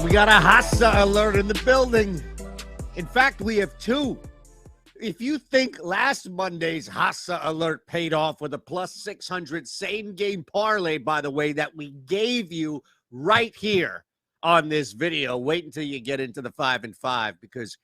We got a Hassa alert in the building. In fact, we have two. If you think last Monday's Hassa alert paid off with a plus 600 same game parlay, by the way, that we gave you right here on this video, wait until you get into the 5 and 5, because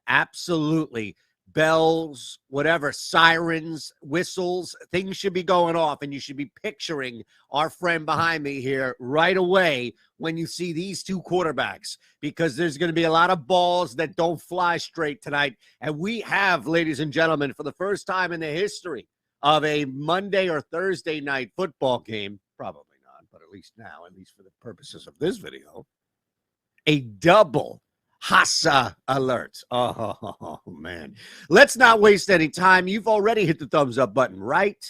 absolutely bells, whatever, sirens, whistles, things should be going off, and you should be picturing our friend behind me here right away when you see these two quarterbacks, because there's going to be a lot of balls that don't fly straight tonight. And we have, ladies and gentlemen, for the first time in the history of a Monday or Thursday night football game, probably not, but at least now, at least for the purposes of this video, a double Hassa alert. Oh, man. Let's not waste any time. You've already hit the thumbs up button, right?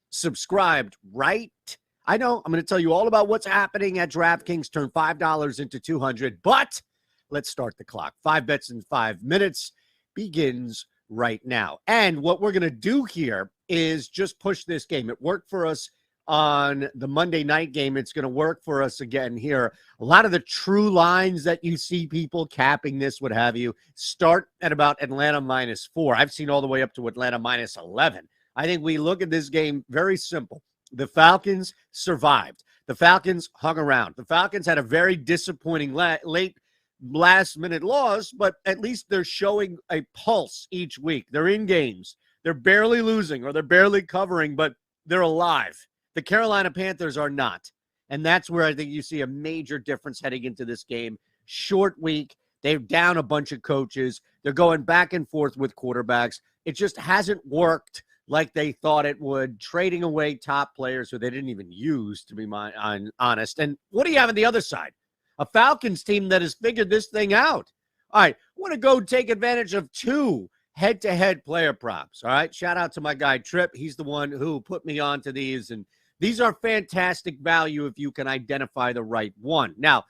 Subscribed, right? I know I'm going to tell you all about what's happening at DraftKings. Turn $5 into $200, but let's start the clock. 5 bets in 5 minutes begins right now. And what we're going to do here is just push this game. It worked for us on the Monday night game. It's going to work for us again here. A lot of the true lines that you see people capping this, what have you, start at about Atlanta -4. I've seen all the way up to Atlanta -11. I think we look at this game very simple. The Falcons survived. The Falcons hung around. The Falcons had a very disappointing late last-minute loss, but at least they're showing a pulse each week. They're in games. They're barely losing or they're barely covering, but they're alive. The Carolina Panthers are not. And that's where I think you see a major difference heading into this game. Short week. They're down a bunch of coaches. They're going back and forth with quarterbacks. It just hasn't worked like they thought it would, trading away top players who they didn't even use, to be honest. And what do you have on the other side? A Falcons team that has figured this thing out. All right, I want to go take advantage of two head-to-head player props. All right, shout out to my guy Trip. He's the one who put me onto these, and these are fantastic value if you can identify the right one. Now,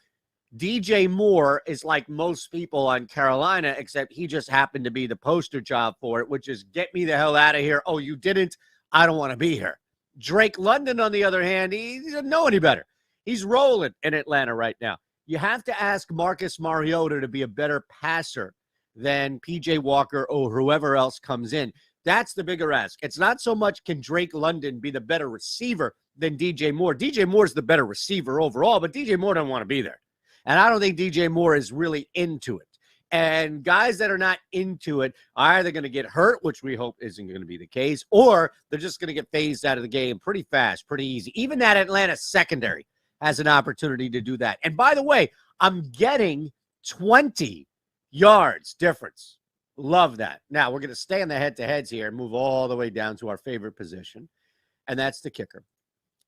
DJ Moore is like most people on Carolina, except he just happened to be the poster job for it, which is get me the hell out of here. Oh, you didn't? I don't want to be here. Drake London, on the other hand, he doesn't know any better. He's rolling in Atlanta right now. You have to ask Marcus Mariota to be a better passer than PJ Walker or whoever else comes in. That's the bigger ask. It's not so much can Drake London be the better receiver than DJ Moore. DJ Moore's the better receiver overall, but DJ Moore doesn't want to be there. And I don't think DJ Moore is really into it. And guys that are not into it are either going to get hurt, which we hope isn't going to be the case, or they're just going to get phased out of the game pretty fast, pretty easy. Even that Atlanta secondary has an opportunity to do that. And by the way, I'm getting 20 yards difference. Love that. Now, we're going to stay on the head-to-heads here and move all the way down to our favorite position, and that's the kicker.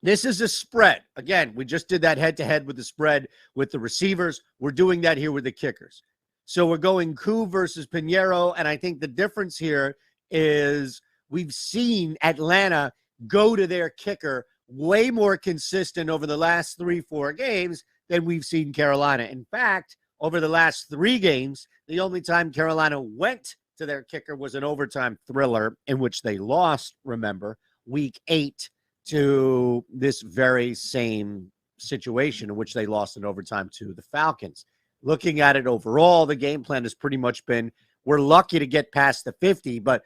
This is a spread. Again, we just did that head-to-head with the spread with the receivers. We're doing that here with the kickers. So we're going Koo versus Pinheiro, and I think the difference here is we've seen Atlanta go to their kicker way more consistent over the last 3-4 games than we've seen Carolina. In fact, over the last 3 games, the only time Carolina went to their kicker was an overtime thriller in which they lost, remember, week 8 to this very same situation in which they lost in overtime to the Falcons. Looking at it overall, the game plan has pretty much been, we're lucky to get past the 50, but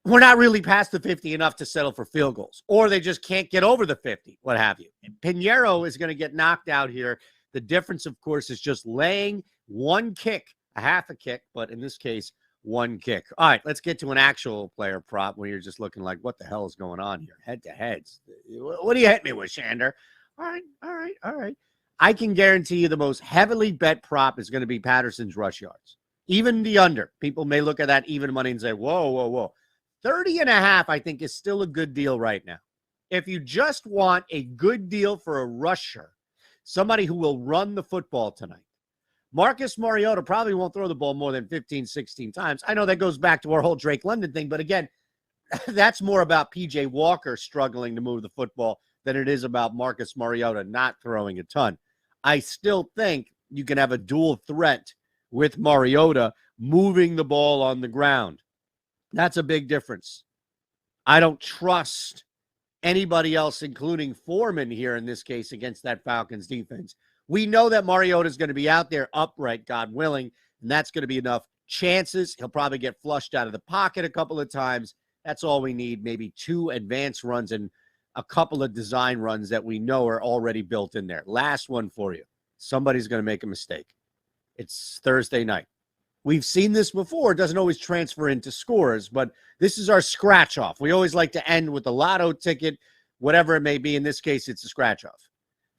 we're not really past the 50 enough to settle for field goals, or they just can't get over the 50, what have you. Pinheiro is going to get knocked out here. The difference, of course, is just laying one kick, a half a kick, but in this case, one kick. All right, let's get to an actual player prop when you're just looking like, what the hell is going on here? Head-to-heads. What do you hit me with, Shander? All right. I can guarantee you the most heavily bet prop is going to be Patterson's rush yards. Even the under. People may look at that even money and say, whoa. 30.5, I think, is still a good deal right now. If you just want a good deal for a rusher, somebody who will run the football tonight, Marcus Mariota probably won't throw the ball more than 15, 16 times. I know that goes back to our whole Drake London thing, but again, that's more about PJ Walker struggling to move the football than it is about Marcus Mariota not throwing a ton. I still think you can have a dual threat with Mariota moving the ball on the ground. That's a big difference. I don't trust anybody else, including Foreman here in this case against that Falcons defense, We know that Mariota is going to be out there upright, God willing, and that's going to be enough chances. He'll probably get flushed out of the pocket a couple of times. That's all we need, maybe 2 advanced runs and a couple of design runs that we know are already built in there. Last one for you. Somebody's going to make a mistake. It's Thursday night. We've seen this before. It doesn't always transfer into scores, but this is our scratch off. We always like to end with a lotto ticket, whatever it may be. In this case, it's a scratch off.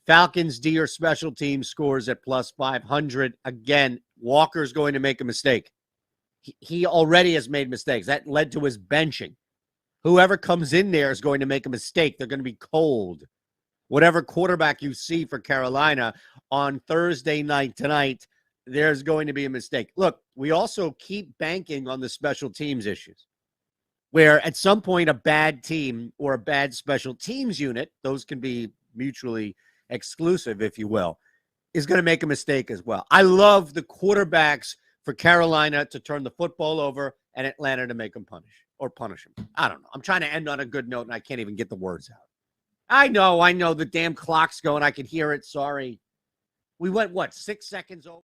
Falcons D or special team scores at plus 500. Again, Walker's going to make a mistake. He already has made mistakes. That led to his benching. Whoever comes in there is going to make a mistake. They're going to be cold. Whatever quarterback you see for Carolina on Thursday night tonight, there's going to be a mistake. Look, we also keep banking on the special teams issues, where at some point a bad team or a bad special teams unit, those can be mutually exclusive, if you will, is going to make a mistake as well. I love the quarterbacks for Carolina to turn the football over and Atlanta to make them punish them. I don't know. I'm trying to end on a good note, and I can't even get the words out. I know. The damn clock's going. I can hear it. Sorry. We went, 6 seconds over?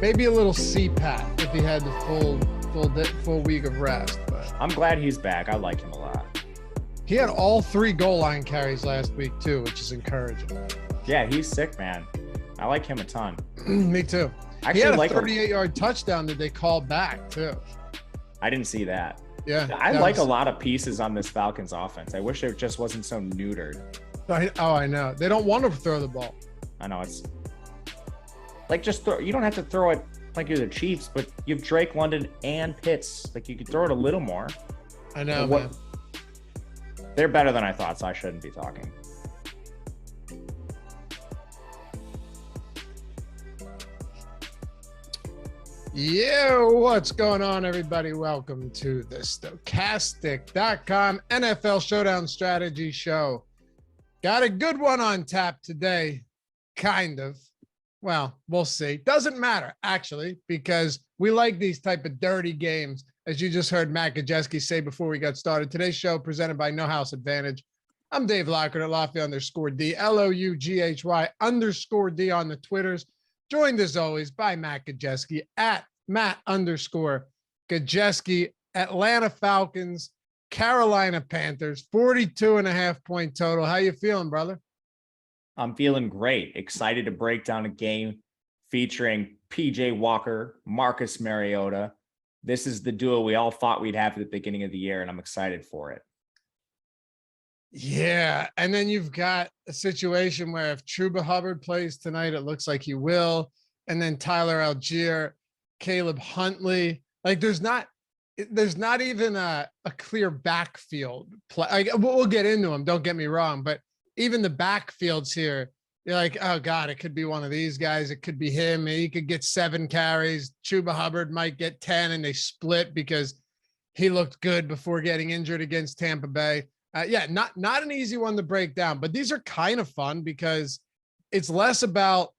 Maybe a little CPAT if he had the full week of rest. But I'm glad he's back. I like him a lot. He had all 3 goal line carries last week too, which is encouraging. Yeah, he's sick, man. I like him a ton. Me too. Actually, he had a 38-yard touchdown that they called back too. I didn't see that. Yeah, I like a lot of pieces on this Falcons offense. I wish it just wasn't so neutered. I know. They don't want to throw the ball. I know it's like just throw. You don't have to throw it like you're the Chiefs, but you have Drake London and Pitts. Like you could throw it a little more. I know, man. They're better than I thought, so I shouldn't be talking. Yeah, what's going on, everybody? Welcome to the Stokastic.com NFL Showdown Strategy Show. Got a good one on tap today, kind of. Well, we'll see. Doesn't matter, actually, because we like these type of dirty games, as you just heard Matt Gajewski say before we got started. Today's show presented by No House Advantage. I'm Dave Loughran at Lafayette_D, LOUGHY_D on the Twitters. Joined as always by Matt Gajewski at Matt_Gajewski. Atlanta Falcons, Carolina Panthers, 42.5 point total. How you feeling, brother? I'm feeling great. Excited to break down a game featuring PJ Walker, Marcus Mariota. This is the duo we all thought we'd have at the beginning of the year, and I'm excited for it. Yeah, and then you've got a situation where if Chuba Hubbard plays tonight, it looks like he will, and then Tyler Algier, Caleb Huntley. Like there's not even a clear backfield play. We'll get into them. Don't get me wrong, but even the backfields here, you're like, oh God, it could be one of these guys. It could be him. He could get 7 carries. Chuba Hubbard might get 10, and they split because he looked good before getting injured against Tampa Bay. Not an easy one to break down, but these are kind of fun because it's less about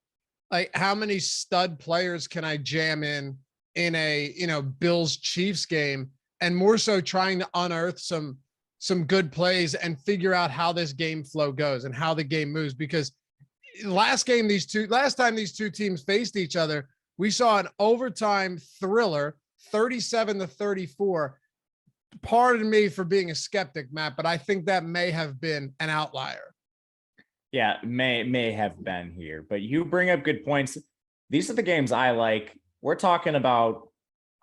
like how many stud players can I jam in a Bills Chiefs game, and more so trying to unearth some good plays and figure out how this game flow goes and how the game moves. Because last time these two teams faced each other, we saw an overtime thriller, 37-34. Pardon me for being a skeptic, Matt, but I think that may have been an outlier. Yeah, may have been here, but you bring up good points. These are the games I like. We're talking about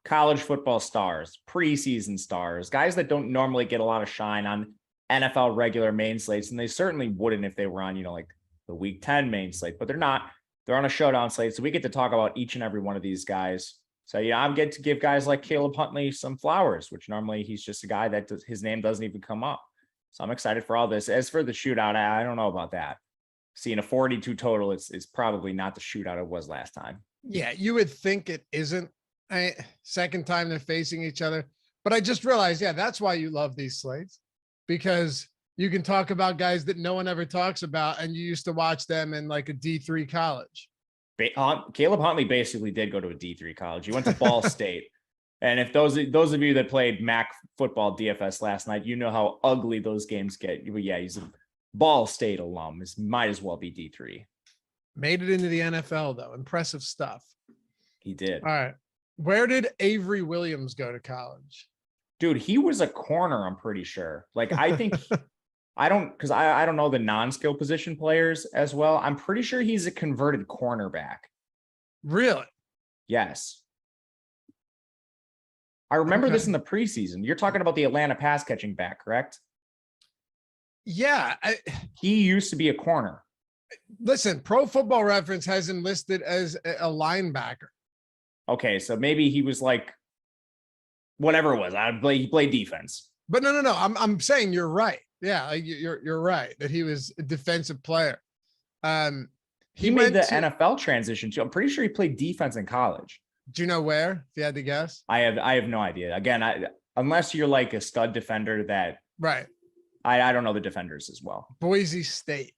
college football stars, preseason stars, guys that don't normally get a lot of shine on NFL regular main slates, and they certainly wouldn't if they were on, like the Week 10 main slate, but they're not. They're on a showdown slate, so we get to talk about each and every one of these guys. So, I'm getting to give guys like Caleb Huntley some flowers, which normally he's just a guy that his name doesn't even come up. So I'm excited for all this. As for the shootout, I don't know about that. Seeing a 42 total, it's probably not the shootout it was last time. Yeah, you would think it isn't. Second time they're facing each other. But I just realized, that's why you love these slates. because you can talk about guys that no one ever talks about, and you used to watch them in like a D3 college. Caleb Huntley basically did go to a D3 college. He went to Ball State. And if those of you that played MAC football DFS last night, you know how ugly those games get. But yeah, he's a Ball State alum. Might as well be D3. Made it into the NFL though. Impressive stuff. He did. All right. Where did Avery Williams go to college? Dude, he was a corner, I'm pretty sure. Like, I think I don't know the non-skill position players as well. I'm pretty sure he's a converted cornerback. Really? Yes. I remember this in the preseason. You're talking about the Atlanta pass catching back, correct? Yeah. He used to be a corner. Listen, Pro Football Reference has him listed as a linebacker. Okay, so maybe he was like, whatever it was. He played defense. But no. I'm saying you're right. Yeah, you're right that he was a defensive player. He made the NFL transition too. I'm pretty sure he played defense in college. Do you know where? If you had to guess, I have no idea. Again, unless you're like a stud defender, that right. I don't know the defenders as well. Boise State.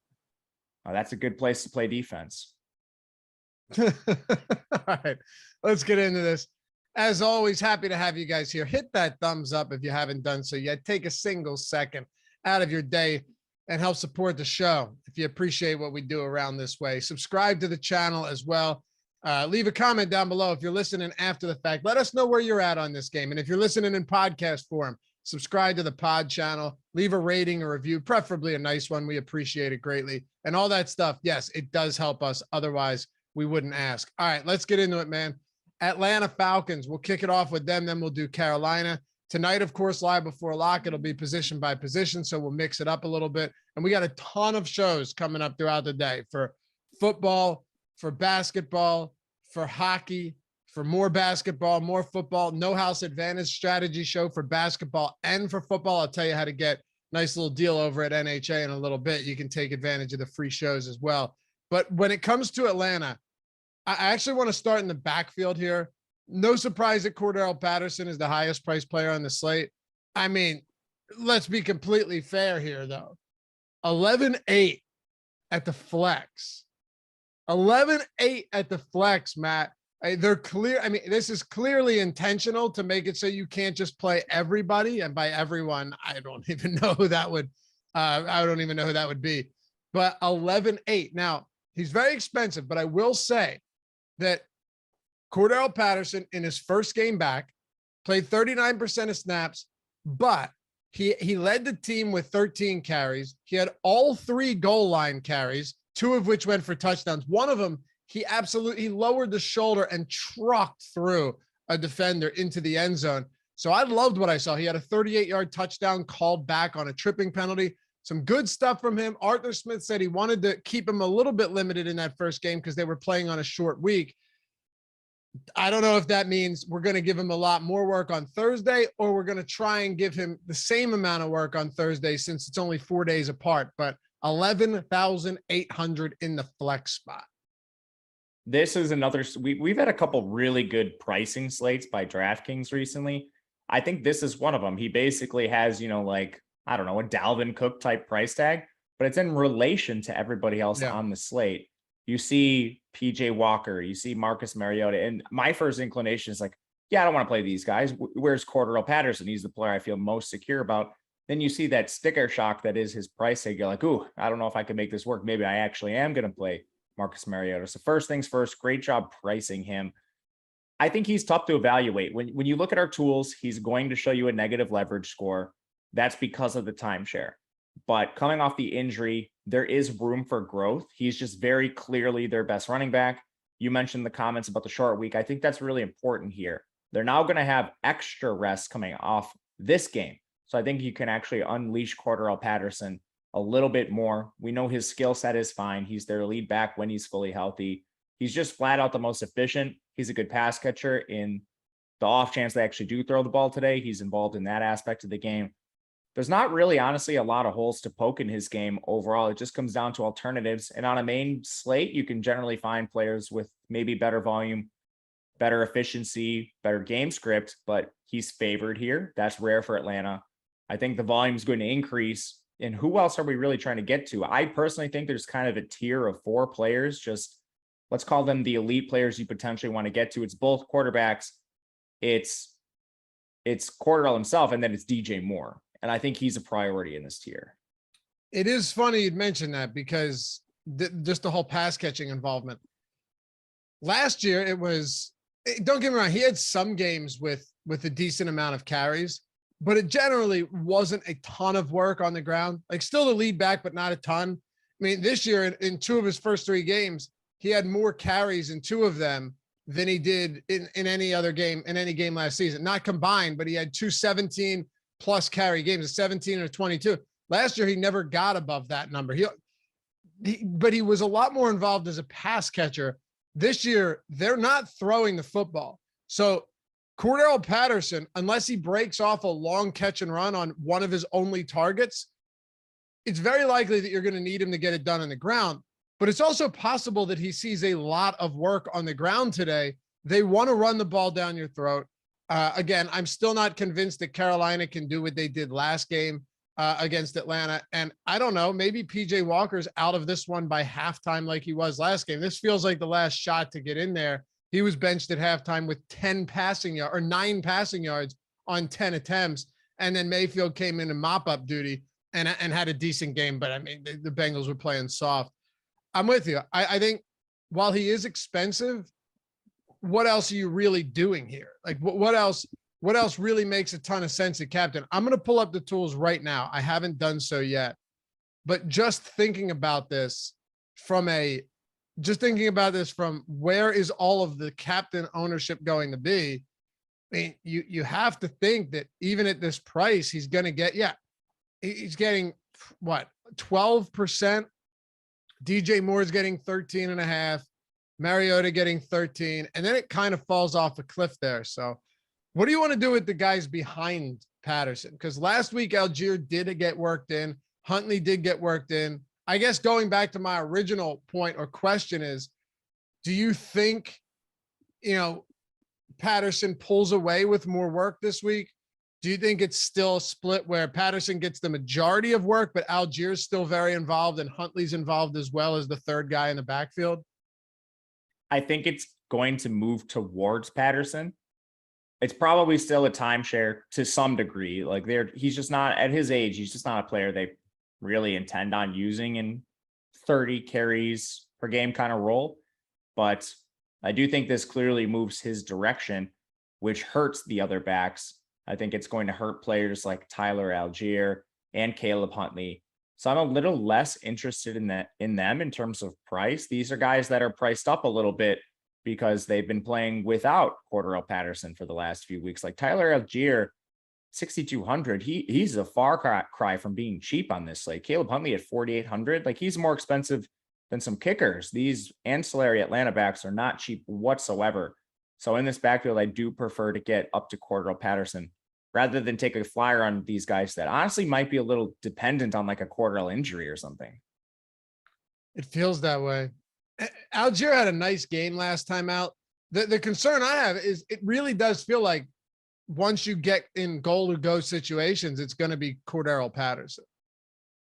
Oh, that's a good place to play defense. All right, let's get into this. As always, happy to have you guys here. Hit that thumbs up if you haven't done so yet. Take a single second out of your day and help support the show if you appreciate what we do around this way. Subscribe to the channel as well. Leave a comment down below if you're listening after the fact. Let us know where you're at on this game. And if you're listening in podcast form, subscribe to the pod channel. Leave a rating or review, preferably a nice one. We appreciate it greatly. And all that stuff, yes, it does help us. Otherwise, we wouldn't ask. All right, let's get into it, man. Atlanta Falcons. We'll kick it off with them. Then we'll do Carolina. Tonight, of course, live before lock. It'll be position by position, so we'll mix it up a little bit. And we got a ton of shows coming up throughout the day for football, for basketball, for hockey, for more basketball, more football. No House Advantage strategy show for basketball and for football. I'll tell you how to get a nice little deal over at NHA in a little bit. You can take advantage of the free shows as well. But when it comes to Atlanta, I actually want to start in the backfield here. No surprise that Cordell Patterson is the highest priced player on the slate. I mean, let's be completely fair here, though. 11-8 at the flex. 11-8 at the flex, Matt. They're clear. I mean, this is clearly intentional to make it so you can't just play everybody. And by everyone, I don't even know who that would. I don't even know who that would be. But 11-8. Now, he's very expensive, but I will say that Cordell Patterson in his first game back played 39% of snaps, but he led the team with 13 carries. He had all 3 goal line carries, 2 of which went for touchdowns. One of them, he lowered the shoulder and trucked through a defender into the end zone. So I loved what I saw. He had a 38-yard touchdown called back on a tripping penalty. Some good stuff from him. Arthur Smith said he wanted to keep him a little bit limited in that first game because they were playing on a short week. I don't know if that means we're going to give him a lot more work on Thursday or we're going to try and give him the same amount of work on Thursday since it's only 4 days apart, but 11,800 in the flex spot. This is another, we've had a couple really good pricing slates by DraftKings recently. I think this is one of them. He basically has, like, I don't know, a Dalvin Cook type price tag, but it's in relation to everybody else on the slate. You see PJ Walker, you see Marcus Mariota. And my first inclination is like, yeah, I don't want to play these guys. Where's Cordell Patterson? He's the player I feel most secure about. Then you see that sticker shock that is his price tag. You're like, ooh, I don't know if I can make this work. Maybe I actually am going to play Marcus Mariota. So first things first, great job pricing him. I think he's tough to evaluate. When you look at our tools, he's going to show you a negative leverage score. That's because of the timeshare. But coming off the injury, there is room for growth. He's just very clearly their best running back. You mentioned the comments about the short week. I think that's really important here. They're now going to have extra rest coming off this game. So I think you can actually unleash Cordell Patterson a little bit more. We know his skill set is fine. He's their lead back when he's fully healthy. He's just flat out the most efficient. He's a good pass catcher. In the off chance they actually do throw the ball today, he's involved in that aspect of the game. There's not really, honestly, a lot of holes to poke in his game overall. It just comes down to alternatives. And on a main slate, you can generally find players with maybe better volume, better efficiency, better game script, but he's favored here. That's rare for Atlanta. I think the volume is going to increase. And who else are we really trying to get to? I personally think there's kind of a tier of 4 players. Just let's call them the elite players you potentially want to get to. It's both quarterbacks. It's Cordell himself, and then it's DJ Moore. And I think he's a priority in this tier. It is funny you'd mention that because just the whole pass catching involvement. Last year, don't get me wrong, he had some games with a decent amount of carries, but it generally wasn't a ton of work on the ground. Like still the lead back, but not a ton. I mean, this year in 2 of his first 3 games, he had more carries in 2 of them than he did in any other game, in any game last season. Not combined, but he had 2 17+ carry games, a 17 and a 22. Last year, he never got above that number. But he was a lot more involved as a pass catcher. This year, they're not throwing the football. So Cordell Patterson, unless he breaks off a long catch and run on one of his only targets, it's very likely that you're going to need him to get it done on the ground. But it's also possible that he sees a lot of work on the ground today. They want to run the ball down your throat. Again, I'm still not convinced that Carolina can do what they did last game against Atlanta. And I don't know, maybe PJ Walker's out of this one by halftime like he was last game. This feels like the last shot to get in there. He was benched at halftime with 9 passing yards on 10 attempts. And then Mayfield came in mop-up duty and had a decent game. But I mean, the Bengals were playing soft. I'm with you. I think while he is expensive, what else are you really doing here? Like what else really makes a ton of sense at captain? I'm going to pull up the tools right now. I haven't done so yet, but just thinking about this from where is all of the captain ownership going to be? I mean, you have to think that even at this price, he's going to get, he's getting what, 12%. DJ Moore's getting 13.5, Mariota getting 13, and then it kind of falls off a cliff there. So what do you want to do with the guys behind Patterson? Because last week Algier did get worked in. Huntley did get worked in. I guess going back to my original point or question is, do you think, Patterson pulls away with more work this week? Do you think it's still split where Patterson gets the majority of work, but Algier's still very involved and Huntley's involved as well as the third guy in the backfield? I think it's going to move towards Patterson. It's probably still a timeshare to some degree. Like he's just not at his age. He's just not a player they really intend on using in 30 carries per game kind of role. But I do think this clearly moves his direction, which hurts the other backs. I think it's going to hurt players like Tyler Algier and Caleb Huntley. So I'm a little less interested in them in terms of price. These are guys that are priced up a little bit because they've been playing without Cordell Patterson for the last few weeks. Like Tyler Algier, 6,200. He's a far cry from being cheap on this slate. Caleb Huntley at 4,800. Like he's more expensive than some kickers. These ancillary Atlanta backs are not cheap whatsoever. So in this backfield, I do prefer to get up to Cordell Patterson rather than take a flyer on these guys that honestly might be a little dependent on like a Cordell injury or something. It feels that way. Algier had a nice game last time out. The concern I have is it really does feel like once you get in goal to go situations, it's going to be Cordell Patterson.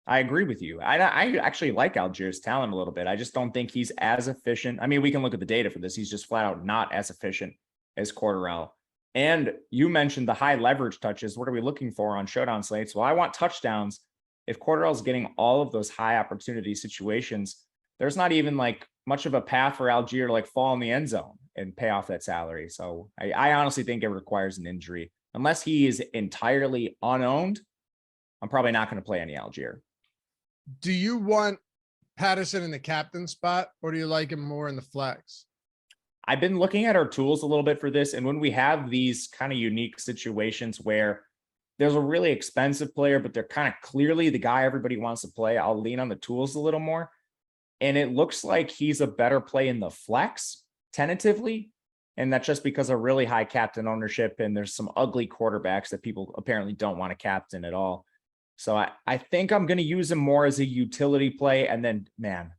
I agree with you. I actually like Algier's talent a little bit. I just don't think he's as efficient. I mean, we can look at the data for this. He's just flat out not as efficient as Cordell. And you mentioned the high leverage touches. What are we looking for on showdown slates? Well, I want touchdowns. If Cordell's getting all of those high opportunity situations, there's not even like much of a path for Algier to like fall in the end zone and pay off that salary. So I honestly think it requires an injury. Unless he is entirely unowned, I'm probably not going to play any Algier. Do you want Patterson in the captain spot or do you like him more in the flex? I've been looking at our tools a little bit for this. And when we have these kind of unique situations where there's a really expensive player, but they're kind of clearly the guy everybody wants to play, I'll lean on the tools a little more. And it looks like he's a better play in the flex tentatively. And that's just because of really high captain ownership. And there's some ugly quarterbacks that people apparently don't want to captain at all. So I think I'm going to use him more as a utility play. And then, man,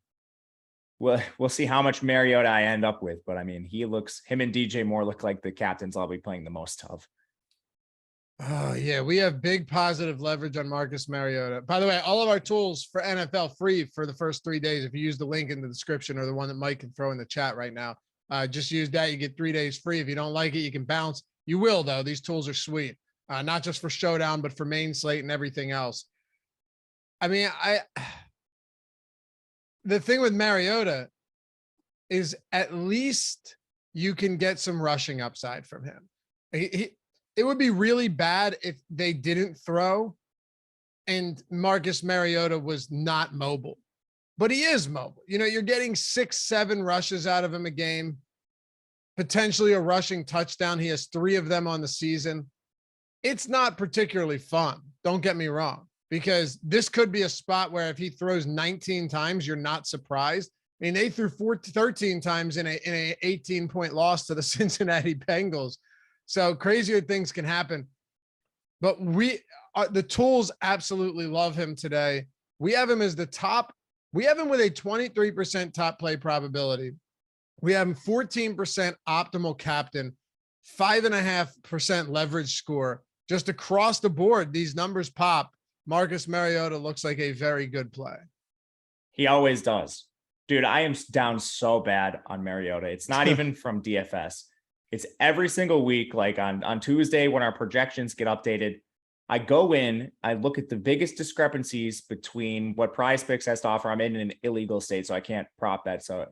we'll see how much Mariota I end up with. But I mean, him and DJ Moore look like the captains I'll be playing the most of. Oh, yeah. We have big positive leverage on Marcus Mariota. By the way, all of our tools for NFL free for the first 3 days. If you use the link in the description or the one that Mike can throw in the chat right now, just use that. You get 3 days free. If you don't like it, you can bounce. You will, though. These tools are sweet, not just for Showdown, but for main slate and everything else. I mean, the thing with Mariota is at least you can get some rushing upside from him. It would be really bad if they didn't throw and Marcus Mariota was not mobile, but he is mobile. You know, you're getting 6-7 rushes out of him a game, potentially a rushing touchdown. He has 3 of them on the season. It's not particularly fun. Don't get me wrong, because this could be a spot where if he throws 19 times, you're not surprised. I mean, they threw 13 times in a 18-point loss to the Cincinnati Bengals. So crazier things can happen, but the tools absolutely love him today. We have him as the top. We have him with a 23% top play probability. We have him 14% optimal captain, 5.5% leverage score. Just across the board, these numbers pop. Marcus Mariota looks like a very good play. He always does. Dude, I am down so bad on Mariota. It's not even from DFS. It's every single week, like on Tuesday when our projections get updated, I go in, I look at the biggest discrepancies between what Prize Picks has to offer. I'm in an illegal state, so I can't prop bet. So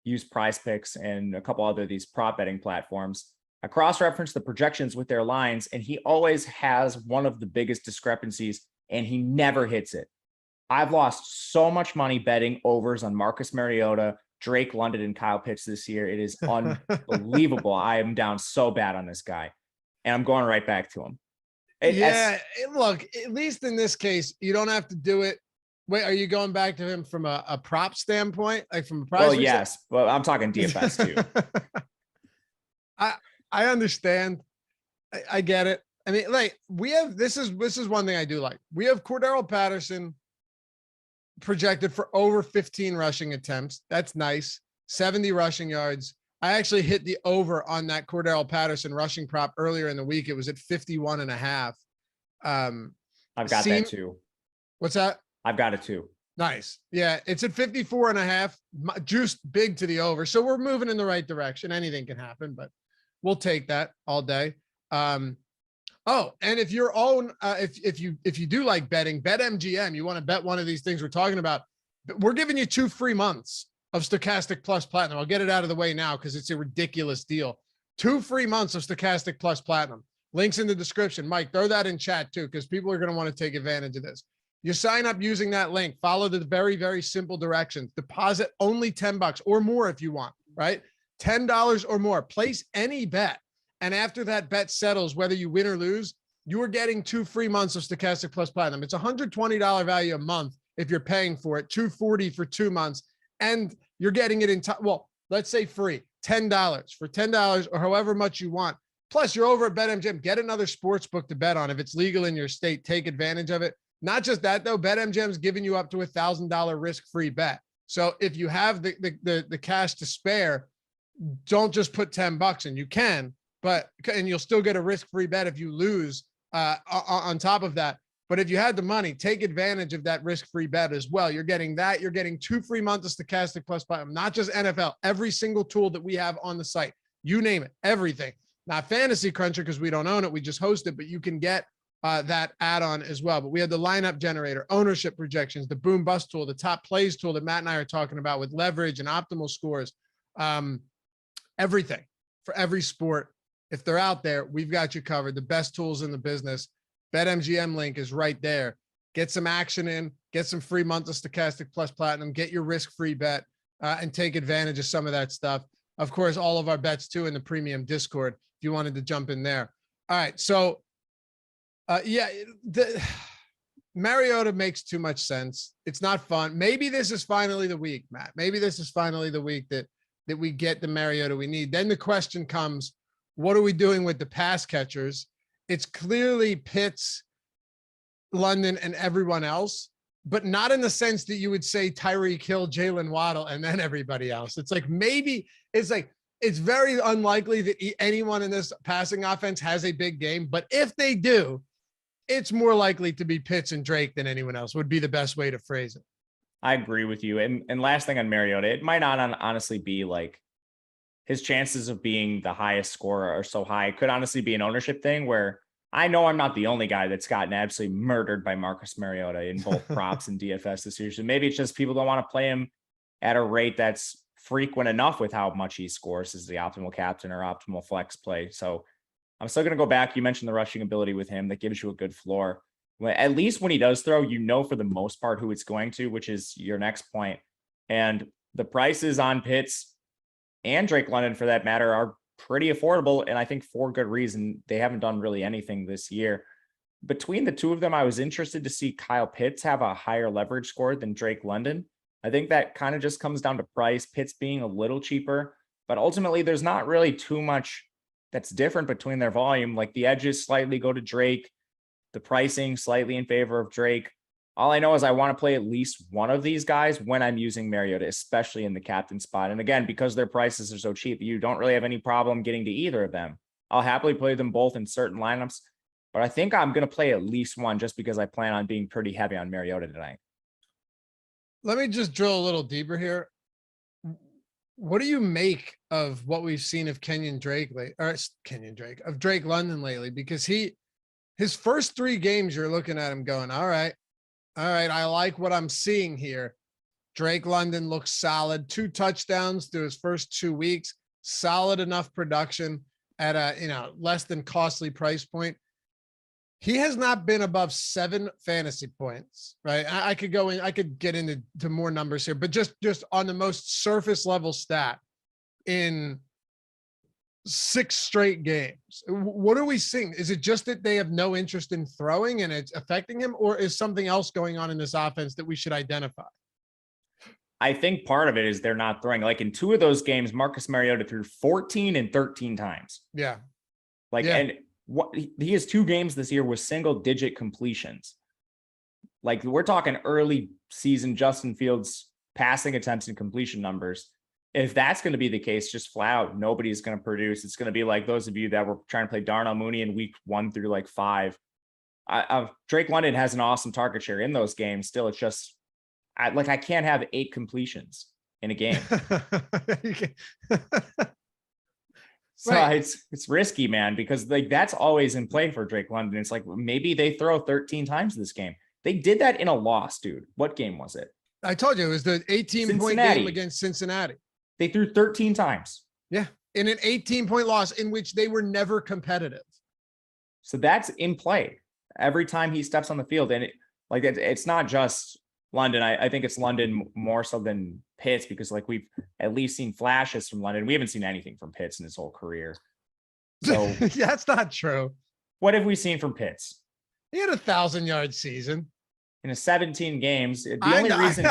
use Prize Picks and a couple other these prop betting platforms. I cross-reference the projections with their lines, and he always has one of the biggest discrepancies, and he never hits it. I've lost so much money betting overs on Marcus Mariota, Drake London, and Kyle Pitts this year. It is unbelievable. I am down so bad on this guy, and I'm going right back to him. Look, at least in this case, you don't have to do it. Wait, are you going back to him from a prop standpoint, like from a price? Well, yes, but I'm talking DFS too. I understand. I get it. I mean, like we have this is one thing I do like. We have Cordero Patterson projected for over 15 rushing attempts. That's nice. 70 rushing yards. I actually hit the over on that Cordero Patterson rushing prop earlier in the week. It was at 51.5. I've got that too. What's that? I've got it too. Nice. Yeah. It's at 54.5, juiced big to the over. So we're moving in the right direction. Anything can happen, but we'll take that all day. Oh, and if your own, if you do like betting, BetMGM, you want to bet one of these things we're talking about, we're giving you 2 free months of Stokastic Plus Platinum. I'll get it out of the way now because it's a ridiculous deal. 2 free months of Stokastic Plus Platinum. Links in the description. Mike, throw that in chat too, because people are going to want to take advantage of this. You sign up using that link, follow the very, very simple directions, deposit only $10 or more if you want, right? $10 or more, place any bet. And after that bet settles, whether you win or lose, you are getting 2 free months of Stokastic Plus Platinum. It's $120 value a month if you're paying for it, $240 for 2 months. And you're getting it in time. Well, let's say free, $10 for $10 or however much you want. Plus you're over at BetMGM, get another sports book to bet on. If it's legal in your state, take advantage of it. Not just that though, BetMGM's giving you up to $1,000 risk-free bet. So if you have the cash to spare, don't just put $10 in. You can, and you'll still get a risk-free bet if you lose on top of that. But if you had the money, take advantage of that risk-free bet as well. You're getting that. You're getting 2 free months of Stokastic Plus Platinum, not just NFL, every single tool that we have on the site. You name it, everything. Not Fantasy Cruncher because we don't own it. We just host it, but you can get that add-on as well. But we have the lineup generator, ownership projections, the boom bust tool, the top plays tool that Matt and I are talking about with leverage and optimal scores, everything for every sport. If they're out there, we've got you covered. The best tools in the business. BetMGM link is right there. Get some action in, get some free months of Stokastic Plus Platinum, get your risk-free bet, and take advantage of some of that stuff. Of course, all of our bets too in the premium Discord, if you wanted to jump in there. All right. So Mariota makes too much sense. It's not fun. Maybe this is finally the week, Matt. Maybe this is finally the week that we get the Mariota we need. Then the question comes, what are we doing with the pass catchers? It's clearly Pitts, London, and everyone else, but not in the sense that you would say Tyreek Hill, Jalen Waddle, and then everybody else. It's like maybe it's like it's very unlikely that anyone in this passing offense has a big game, but if they do, it's more likely to be Pitts and Drake than anyone else would be the best way to phrase it. I agree with you. And last thing on Mariota, it might not honestly be like his chances of being the highest scorer are so high. It could honestly be an ownership thing where I know I'm not the only guy that's gotten absolutely murdered by Marcus Mariota in both props and DFS this year. So maybe it's just people don't want to play him at a rate that's frequent enough with how much he scores as the optimal captain or optimal flex play. So I'm still going to go back. You mentioned the rushing ability with him that gives you a good floor. At least when he does throw, you know, for the most part who it's going to, which is your next point. And the prices on Pitts and Drake London, for that matter, are pretty affordable. And I think for good reason. They haven't done really anything this year. Between the two of them, I was interested to see Kyle Pitts have a higher leverage score than Drake London. I think that kind of just comes down to price, Pitts being a little cheaper, but ultimately there's not really too much that's different between their volume. Like the edges slightly go to Drake, the pricing slightly in favor of Drake. All I know is I want to play at least one of these guys when I'm using Mariota, especially in the captain spot. And again, because their prices are so cheap, you don't really have any problem getting to either of them. I'll happily play them both in certain lineups, but I think I'm going to play at least one just because I plan on being pretty heavy on Mariota tonight. Let me just drill a little deeper here. What do you make of what we've seen of Drake London lately? Because his first 3 games, you're looking at him going, all right, I like what I'm seeing here. Drake London looks solid. 2 touchdowns through his first 2 weeks. Solid enough production at a less than costly price point. He has not been above 7 fantasy points, right? I could go in, I could get into more numbers here, but just on the most surface level stat in 6 straight games. What are we seeing? Is it just that they have no interest in throwing and it's affecting him, or is something else going on in this offense that we should identify? I think part of it is they're not throwing. Like in 2 of those games, Marcus Mariota threw 14 and 13 times. Yeah. And what he has 2 games this year with single digit completions. Like we're talking early season Justin Fields passing attempts and completion numbers. If that's going to be the case, just flat out, nobody's going to produce. It's going to be like those of you that were trying to play Darnell Mooney in week 1 through like 5. Drake London has an awesome target share in those games. Still, it's just I can't have 8 completions in a game. So it's risky, man, because like that's always in play for Drake London. It's like maybe they throw 13 times this game. They did that in a loss, dude. What game was it? I told you it was the 18-point game against Cincinnati. They threw 13 times. Yeah, in an 18-point loss in which they were never competitive. So that's in play every time he steps on the field, and it's not just London. I think it's London more so than Pitts, because like we've at least seen flashes from London. We haven't seen anything from Pitts in his whole career. So that's not true. What have we seen from Pitts? He had a 1,000-yard season in a 17 games. The only reason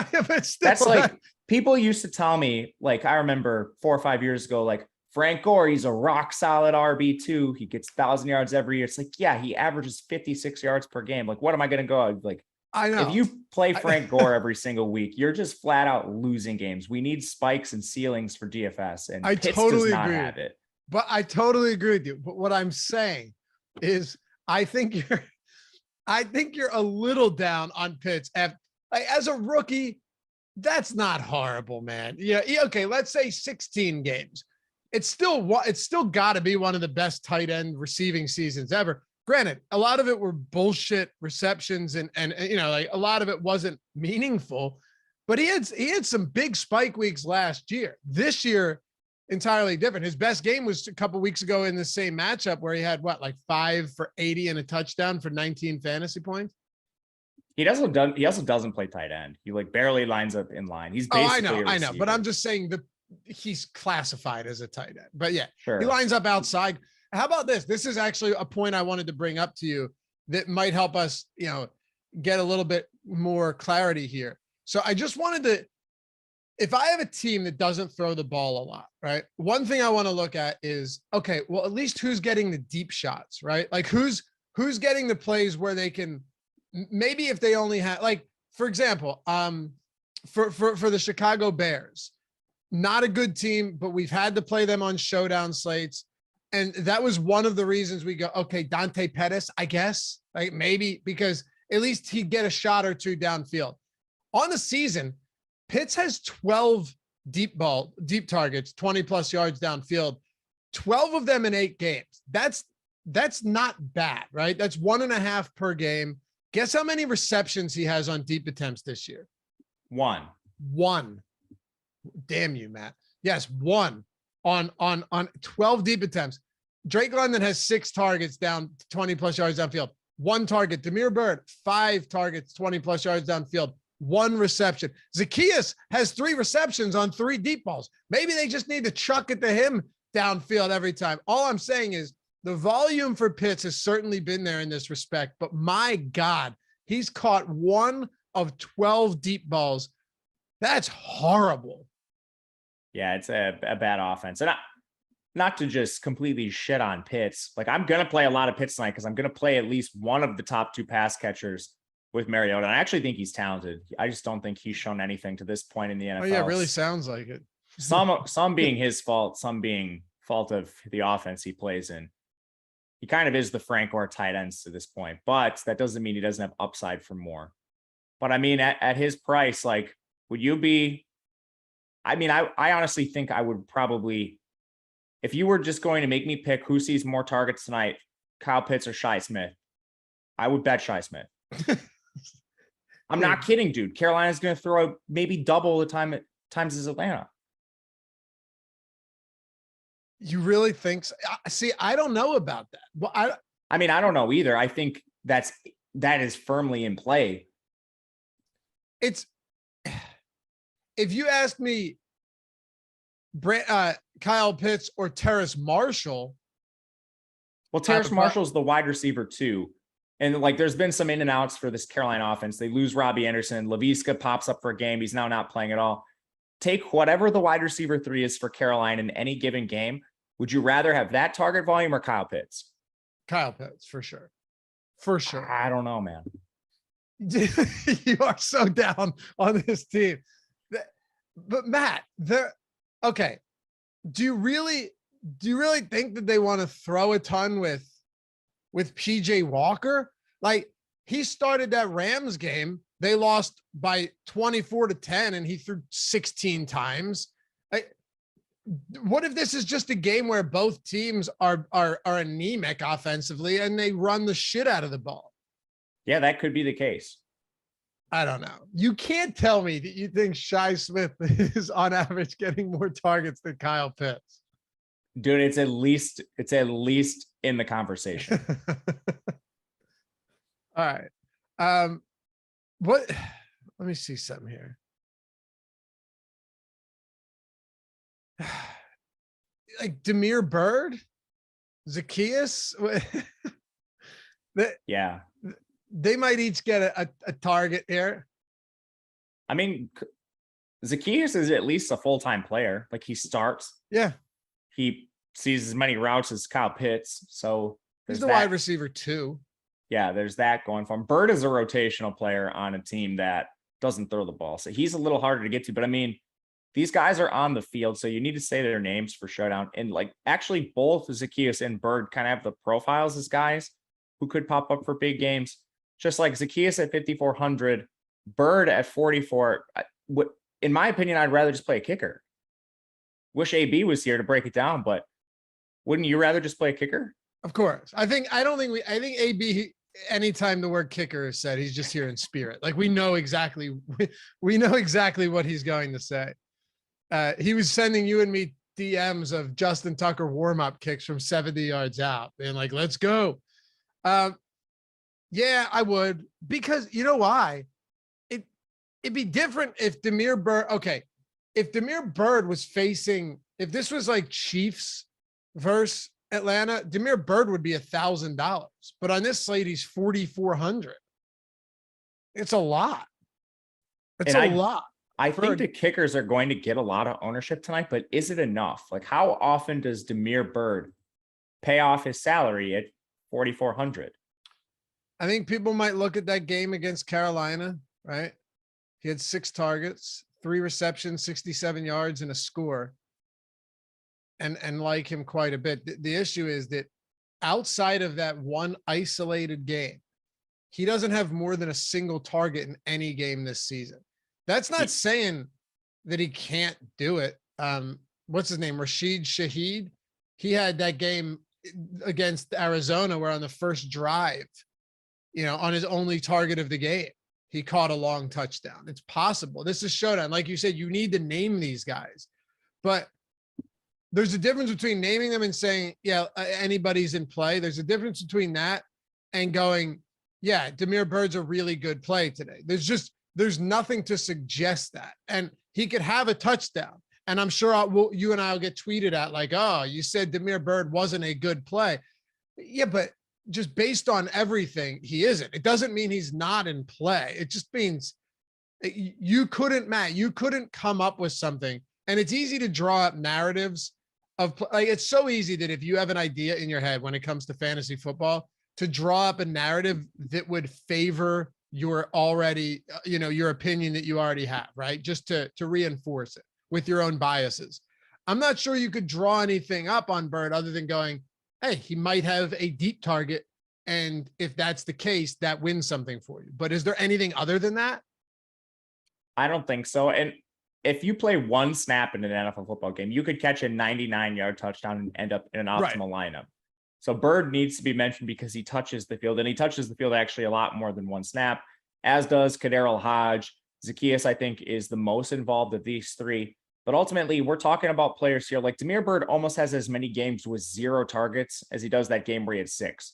that's like people used to tell me, like I remember 4 or 5 years ago, like Frank Gore, he's a rock solid RB2. He gets 1,000 yards every year. It's like, yeah, he averages 56 yards per game. Like, what am I going to go? Like, I know. If you play Frank Gore every single week, you're just flat out losing games. We need spikes and ceilings for DFS, and Pitts totally does not have it. But I totally agree with you. But what I'm saying is, I think you're a little down on Pitts. As a rookie, that's not horrible, man. Yeah. Okay. Let's say 16 games. It's still got to be one of the best tight end receiving seasons ever. Granted, a lot of it were bullshit receptions and like a lot of it wasn't meaningful, but he had some big spike weeks last year. This year, entirely different. His best game was a couple weeks ago in the same matchup where he had 5 for 80 and a touchdown for 19 fantasy points. He also doesn't play tight end. He like barely lines up in line. He's basically I know, but I'm just saying that he's classified as a tight end. But yeah, sure. He lines up outside. How about this? This is actually a point I wanted to bring up to you that might help us, get a little bit more clarity here. So I just wanted to, if I have a team that doesn't throw the ball a lot, right? One thing I want to look at is, okay, well, at least who's getting the deep shots, right? Like who's getting the plays where they can, maybe if they only have, like, for example, for the Chicago Bears, not a good team, but we've had to play them on showdown slates. And that was one of the reasons we go, okay, Dante Pettis, I guess, like maybe because at least he'd get a shot or two downfield. On the season, Pitts has 12 deep targets, 20 plus yards downfield, 12 of them in 8 games. That's not bad, right? That's 1.5 per game. Guess how many receptions he has on deep attempts this year? One. Damn you, Matt. Yes, 1 on 12 deep attempts. Drake London has 6 targets down 20 plus yards downfield. 1 target. Damiere Byrd, 5 targets, 20 plus yards downfield. 1 reception. Zacchaeus has 3 receptions on 3 deep balls. Maybe they just need to chuck it to him downfield every time. All I'm saying is the volume for Pitts has certainly been there in this respect, but my God, he's caught 1 of 12 deep balls. That's horrible. Yeah, it's a bad offense. And not to just completely shit on Pitts. Like, I'm going to play a lot of Pitts tonight because I'm going to play at least one of the top 2 pass catchers with Mariota. And I actually think he's talented. I just don't think he's shown anything to this point in the NFL. Oh yeah, it really sounds like it. Some being his fault, some being fault of the offense he plays in. He kind of is the Frank Gore tight ends to this point, but that doesn't mean he doesn't have upside for more. But I mean, at his price, like, would you be, I mean, I honestly think I would probably, if you were just going to make me pick who sees more targets tonight, Kyle Pitts or Shi Smith, I would bet Shi Smith. I'm not kidding, dude. Carolina's going to throw maybe double the times as Atlanta. You really think so? See, I don't know about that. Well, I mean, I don't know either. I think that is firmly in play. It's, if you asked me, Kyle Pitts or Terrace Marshall. Well, Terrace Marshall's the wide receiver too. And like, there's been some in and outs for this Carolina offense. They lose Robbie Anderson. Laviska pops up for a game. He's now not playing at all. Take whatever the wide receiver 3 is for Carolina in any given game. Would you rather have that target volume or Kyle Pitts? Kyle Pitts, for sure. For sure. I don't know, man. You are so down on this team. But Matt, okay. Do you really think that they want to throw a ton with PJ Walker? Like, he started that Rams game. They lost by 24-10 and he threw 16 times. What if this is just a game where both teams are anemic offensively and they run the shit out of the ball? Yeah, that could be the case. I don't know. You can't tell me that you think Shi Smith is on average getting more targets than Kyle Pitts. Dude, it's at least in the conversation. All right. Let me see something here. Like Damiere Byrd, Zacchaeus. Yeah. They might each get a target here. I mean, Zacchaeus is at least a full-time player. Like, he starts. Yeah. He sees as many routes as Kyle Pitts. So he's the wide receiver too. Yeah, there's that going for him. Bird is a rotational player on a team that doesn't throw the ball. So he's a little harder to get to. But I mean, these guys are on the field, so you need to say their names for Showdown. And like, actually, both Zacchaeus and Bird kind of have the profiles as guys who could pop up for big games. Just like Zacchaeus at 5,400, Bird at 44. In my opinion, I'd rather just play a kicker. Wish AB was here to break it down, but wouldn't you rather just play a kicker? Of course. I think AB, anytime the word kicker is said, he's just here in spirit. Like, we know exactly what he's going to say. He was sending you and me DMs of Justin Tucker warm-up kicks from 70 yards out, being like, let's go. Yeah, I would, because you know why? It'd be different if Damiere Byrd, okay, if Damiere Byrd was facing, if this was like Chiefs versus Atlanta, Damiere Byrd would be $1,000, but on this slate, he's 4,400. It's a lot. It's a lot. I think the kickers are going to get a lot of ownership tonight, but is it enough? Like, how often does Damiere Byrd pay off his salary at 4,400? I think people might look at that game against Carolina, right? He had 6 targets, 3 receptions, 67 yards, and a score. And like him quite a bit. The issue is that outside of that one isolated game, he doesn't have more than a single target in any game this season. That's not saying that he can't do it. What's his name? Rashid Shaheed. He had that game against Arizona where on the first drive, on his only target of the game, he caught a long touchdown. It's possible. This is Showdown. Like you said, you need to name these guys, but there's a difference between naming them and saying, yeah, anybody's in play. There's a difference between that and going, yeah, Damiere Byrd's a really good play today. There's nothing to suggest that. And he could have a touchdown. And I'm sure you and I will get tweeted at like, oh, you said Damiere Byrd wasn't a good play. Yeah, but just based on everything, he isn't. It doesn't mean he's not in play. It just means you couldn't come up with something. And it's easy to draw up narratives of like, it's so easy that if you have an idea in your head when it comes to fantasy football, to draw up a narrative that would favor your already, your opinion that you already have, right? Just to reinforce it with your own biases. I'm not sure you could draw anything up on Byrd other than going, hey, he might have a deep target. And if that's the case, that wins something for you. But is there anything other than that? I don't think so. And if you play one snap in an NFL football game, you could catch a 99-yard touchdown and end up in an optimal lineup. So Byrd needs to be mentioned because he touches the field, and he touches the field actually a lot more than one snap, as does Kaderil Hodge. Zaccheaus, I think, is the most involved of these three. But ultimately, we're talking about players here. Like Damiere Byrd almost has as many games with 0 targets as he does that game where he had 6.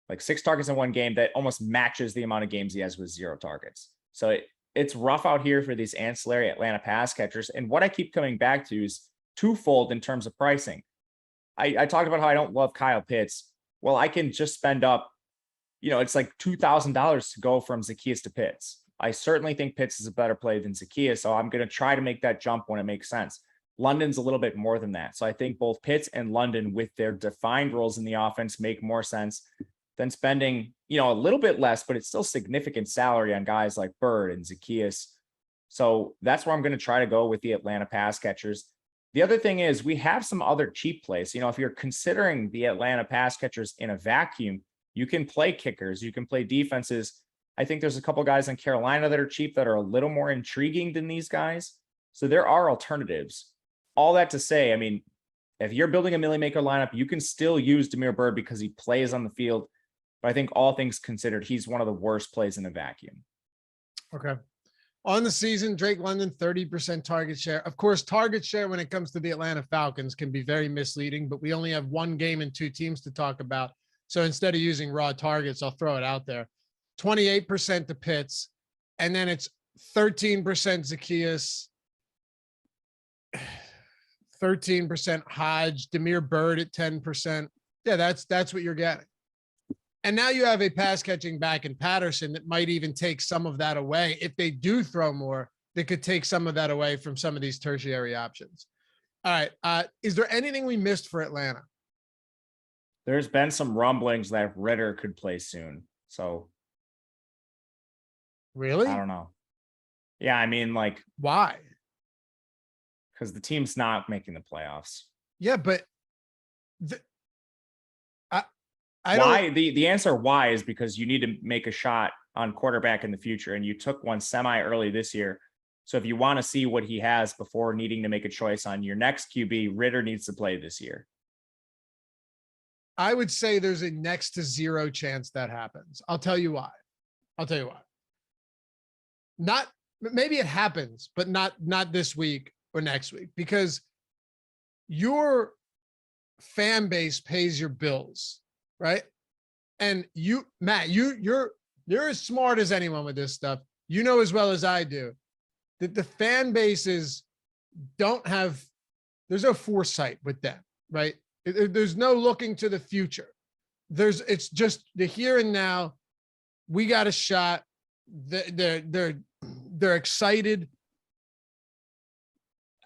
Like 6 targets in one game, that almost matches the amount of games he has with 0 targets. So it's rough out here for these ancillary Atlanta pass catchers. And what I keep coming back to is twofold in terms of pricing. I talked about how I don't love Kyle Pitts. Well, I can just spend up, it's like $2,000 to go from Zaccheaus to Pitts. I certainly think Pitts is a better play than Zaccheaus, so I'm going to try to make that jump when it makes sense. London's a little bit more than that. So I think both Pitts and London, with their defined roles in the offense, make more sense than spending, a little bit less, but it's still significant salary on guys like Byrd and Zaccheaus. So that's where I'm going to try to go with the Atlanta pass catchers. The other thing is we have some other cheap plays. If you're considering the Atlanta pass catchers in a vacuum, you can play kickers, you can play defenses. I think there's a couple guys in Carolina that are cheap that are a little more intriguing than these guys. So there are alternatives. All that to say, if you're building a Millie Maker lineup, you can still use Damiere Byrd because he plays on the field. But I think all things considered, he's one of the worst plays in a vacuum. Okay. On the season, Drake London, 30% target share. Of course, target share when it comes to the Atlanta Falcons can be very misleading, but we only have one game and 2 teams to talk about. So instead of using raw targets, I'll throw it out there. 28% to Pitts, and then it's 13% Zaccheaus, 13% Hodge, Damiere Byrd at 10%. Yeah, that's what you're getting. And now you have a pass catching back in Patterson that might even take some of that away. If they do throw more, they could take some of that away from some of these tertiary options. All right. Is there anything we missed for Atlanta? There's been some rumblings that Ritter could play soon. So really? I don't know. Yeah, why? Because the team's not making the playoffs. Yeah, but why? The answer why is because you need to make a shot on quarterback in the future, and you took one semi-early this year. So if you want to see what he has before needing to make a choice on your next QB, Ritter needs to play this year. I would say there's a next to 0 chance that happens. I'll tell you why. Maybe it happens, but not this week or next week, because your fan base pays your bills, right? And you, Matt, you're as smart as anyone with this stuff. You know as well as I do that the fan bases there's no foresight with them, right? There's no looking to the future. It's just the here and now. We got a shot. They're excited.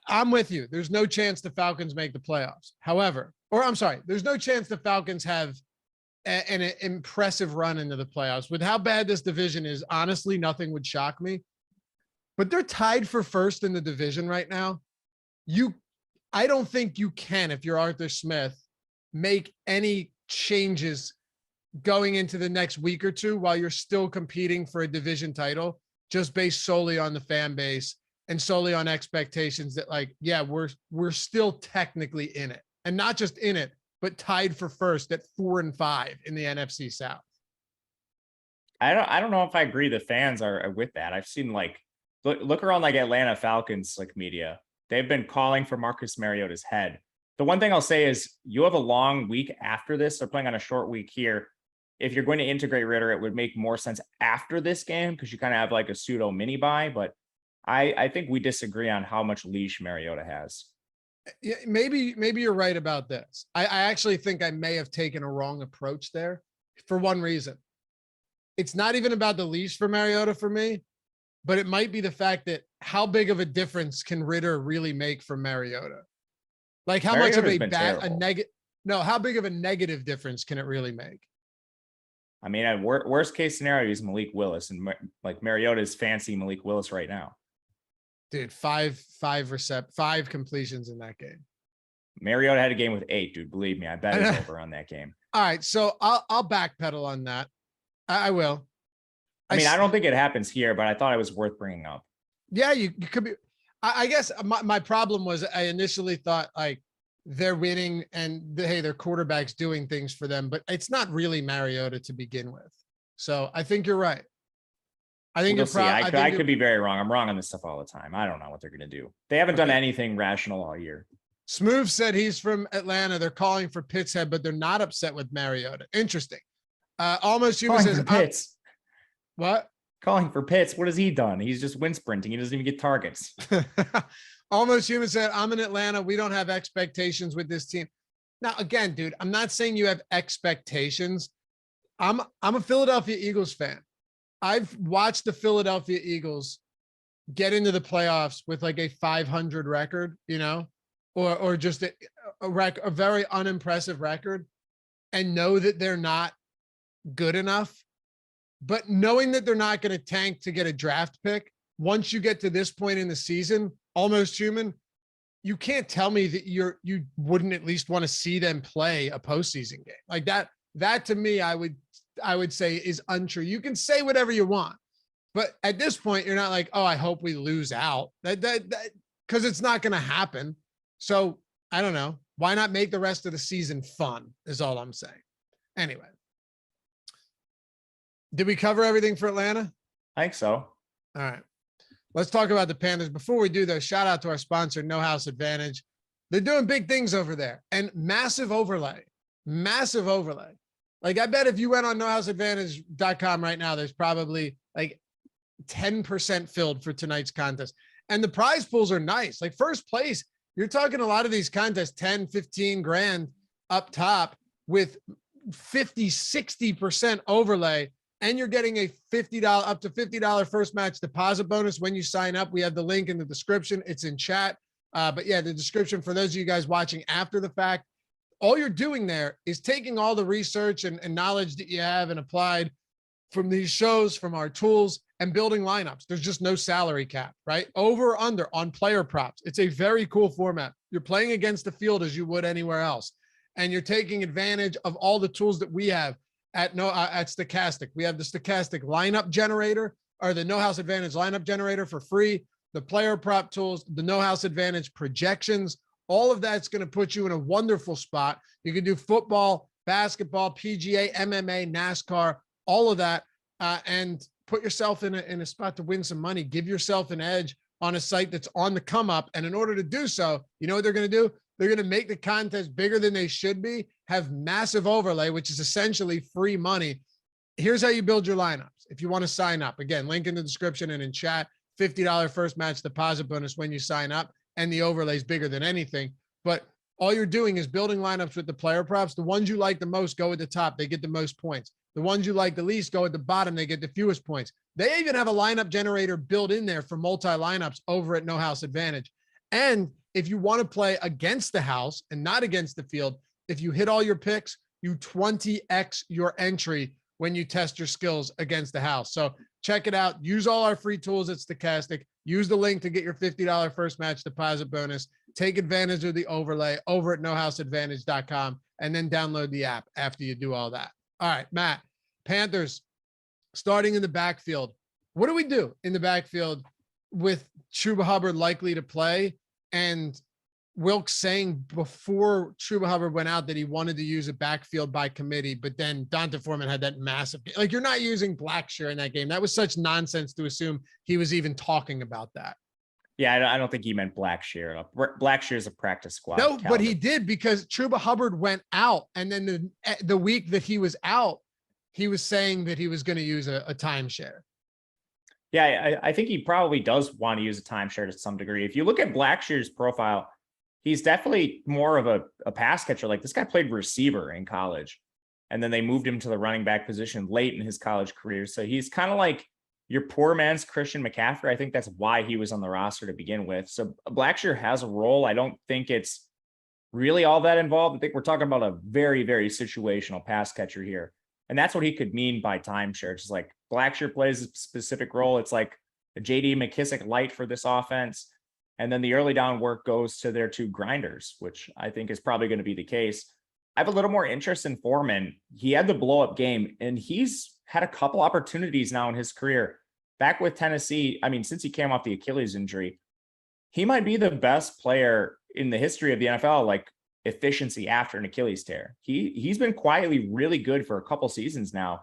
I'm with you. There's no chance the Falcons make the playoffs. There's no chance the Falcons have an impressive run into the playoffs. With how bad this division is, honestly, nothing would shock me. but they're tied for first in the division right now. I don't think you can, if you're Arthur Smith, make any changes going into the next week or two while you're still competing for a division title, just based solely on the fan base and solely on expectations that, like, yeah, we're still technically in it, and not just in it, but tied for first at 4-5 in the NFC South. I don't know if I agree the fans are with that. I've seen, like, look around, like, Atlanta Falcons, like, media. They've been calling for Marcus Mariota's head. The one thing I'll say is you have a long week after this. They're playing on a short week here. If you're going to integrate Ritter, it would make more sense after this game because you kind of have like a pseudo mini bye. But I think we disagree on how much leash Mariota has. Yeah, maybe you're right about this. I actually think I may have taken a wrong approach there for one reason. It's not even about the leash for Mariota for me, but it might be the fact that how big of a difference can Ritter really make for Mariota? Like how much of how big of a negative difference can it really make? I mean, at worst case scenario is Malik Willis, and like Mariota is fancy Malik Willis right now. Dude, five completions in that game. Mariota had a game with 8, dude. Believe me, I bet it's over on that game. All right, so I'll backpedal on that. I will. I mean, I don't think it happens here, but I thought it was worth bringing up. Yeah, you could be. I guess my problem was I initially thought like they're winning and hey, their quarterback's doing things for them, but it's not really Mariota to begin with. So I think you're right. I think I could be very wrong. I'm wrong on this stuff all the time. I don't know what they're going to do. They haven't done anything rational all year. Smooth said he's from Atlanta. They're calling for Pitt's head, but they're not upset with Mariota. Interesting. Almost Human says Pitts. What? Calling for Pitts. What has he done? He's just wind sprinting. He doesn't even get targets. Almost Human said, I'm in Atlanta. We don't have expectations with this team. Now, again, dude, I'm not saying you have expectations. I'm a Philadelphia Eagles fan. I've watched the Philadelphia Eagles get into the playoffs with like a 500 record, you know, or just a very unimpressive record, and know that they're not good enough. But knowing that they're not going to tank to get a draft pick, once you get to this point in the season, Almost Human, you can't tell me that you wouldn't at least want to see them play a postseason game like that. That to me, I would say is untrue. You can say whatever you want, but at this point, you're not like, oh, I hope we lose out. That because it's not going to happen. So I don't know. Why not make the rest of the season fun? Is all I'm saying. Anyway. Did we cover everything for Atlanta? I think so. All right. Let's talk about the Panthers. Before we do, though, shout out to our sponsor, No House Advantage. They're doing big things over there, and massive overlay. Massive overlay. Like, I bet if you went on nohouseadvantage.com right now, there's probably like 10% filled for tonight's contest. And the prize pools are nice. Like, first place, you're talking a lot of these contests, 10, 15 grand up top with 50, 60% overlay. And you're getting a up to $50 first match deposit bonus when you sign up. We have the link in the description. It's in chat. But yeah, the description for those of you guys watching after the fact, all you're doing there is taking all the research and knowledge that you have and applied from these shows, from our tools, and building lineups. There's just no salary cap, right? Over or under on player props. It's a very cool format. You're playing against the field as you would anywhere else. And you're taking advantage of all the tools that we have at Stokastic. We have the Stokastic lineup generator, or the No House Advantage lineup generator for free, the player prop tools, the No House Advantage projections. All of that's going to put you in a wonderful spot. You can do football, basketball, PGA, MMA, NASCAR, all of that, and put yourself in a spot to win some money. Give yourself an edge on a site that's on the come up. And in order to do so, you know what they're going to do? They're going to make the contest bigger than they should be, have massive overlay, which is essentially free money. Here's how you build your lineups. If you want to sign up, again, link in the description and in chat, $50 first match deposit bonus when you sign up, and the overlay is bigger than anything. But all you're doing is building lineups with the player props. The ones you like the most go at the top. They get the most points. The ones you like the least go at the bottom. They get the fewest points. They even have a lineup generator built in there for multi-lineups over at No House Advantage. And if you want to play against the house and not against the field, if you hit all your picks, you 20x your entry when you test your skills against the house. So Check it out. Use all our free tools at Stokastic. Use the link to get your $50 first match deposit bonus. Take advantage of the overlay over at nohouseadvantage.com and then download the app after you do all that. All right, Matt, Panthers starting in the backfield. What do we do in the backfield with Chuba Hubbard likely to play and Wilkes saying before Chuba Hubbard went out that he wanted to use a backfield by committee, but then D'Onta Foreman had that massive, like, you're not using Blackshear in that game. That was such nonsense to assume he was even talking about that. Yeah, I don't think he meant Blackshear. Blackshear is a practice squad. No, but he did, because Chuba Hubbard went out, and then the week that he was out, he was saying that he was going to use a timeshare. Yeah, I think he probably does want to use a timeshare to some degree. If you look at Blackshear's profile, he's definitely more of a pass catcher. Like, this guy played receiver in college, and then they moved him to the running back position late in his college career. So he's kind of like your poor man's Christian McCaffrey. I think that's why he was on the roster to begin with. So Blackshear has a role. I don't think it's really all that involved. I think we're talking about a very, very situational pass catcher here. And that's what he could mean by timeshare. It's just like Blackshear plays a specific role. It's like a JD McKissick light for this offense. And then the early down work goes to their two grinders, which I think is probably going to be the case. I have a little more interest in Foreman. He had the blow up game, and he's had a couple opportunities now in his career. Back with Tennessee, I mean, since he came off the Achilles injury, he might be the best player in the history of the NFL, like efficiency after an Achilles tear. He's been quietly really good for a couple seasons now.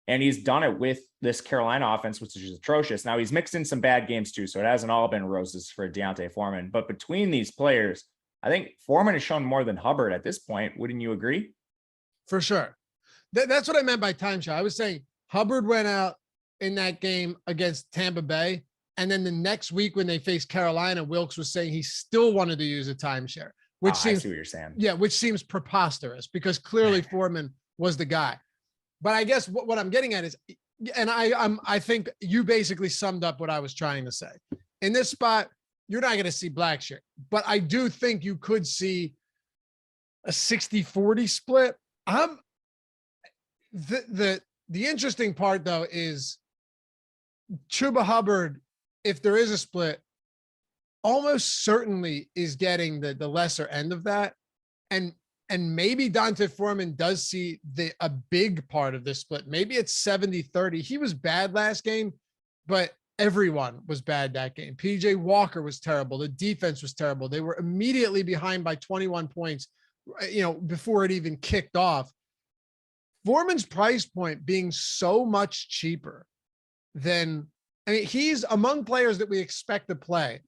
And he's done it with this Carolina offense, which is atrocious. Now, he's mixed in some bad games too, so it hasn't all been roses for D'Onta Foreman. But between these players, I think Foreman has shown more than Hubbard at this point. Wouldn't you agree? For sure. That's what I meant by timeshare. I was saying Hubbard went out in that game against Tampa Bay, and then the next week when they faced Carolina, Wilkes was saying he still wanted to use a timeshare, which seems, I see what you're saying. Yeah, which seems preposterous, because clearly Foreman was the guy. But I guess what I'm getting at is, and I think you basically summed up what I was trying to say. In this spot, you're not going to see Blackshear, but I do think you could see a 60-40 split. The interesting part though is Chuba Hubbard, if there is a split, almost certainly is getting the lesser end of that. And maybe D'Onta Foreman does see a big part of this split. Maybe it's 70-30. He was bad last game, but everyone was bad that game. PJ Walker was terrible. The defense was terrible. They were immediately behind by 21 points, before it even kicked off. Foreman's price point being so much cheaper than, he's among players that we expect to play.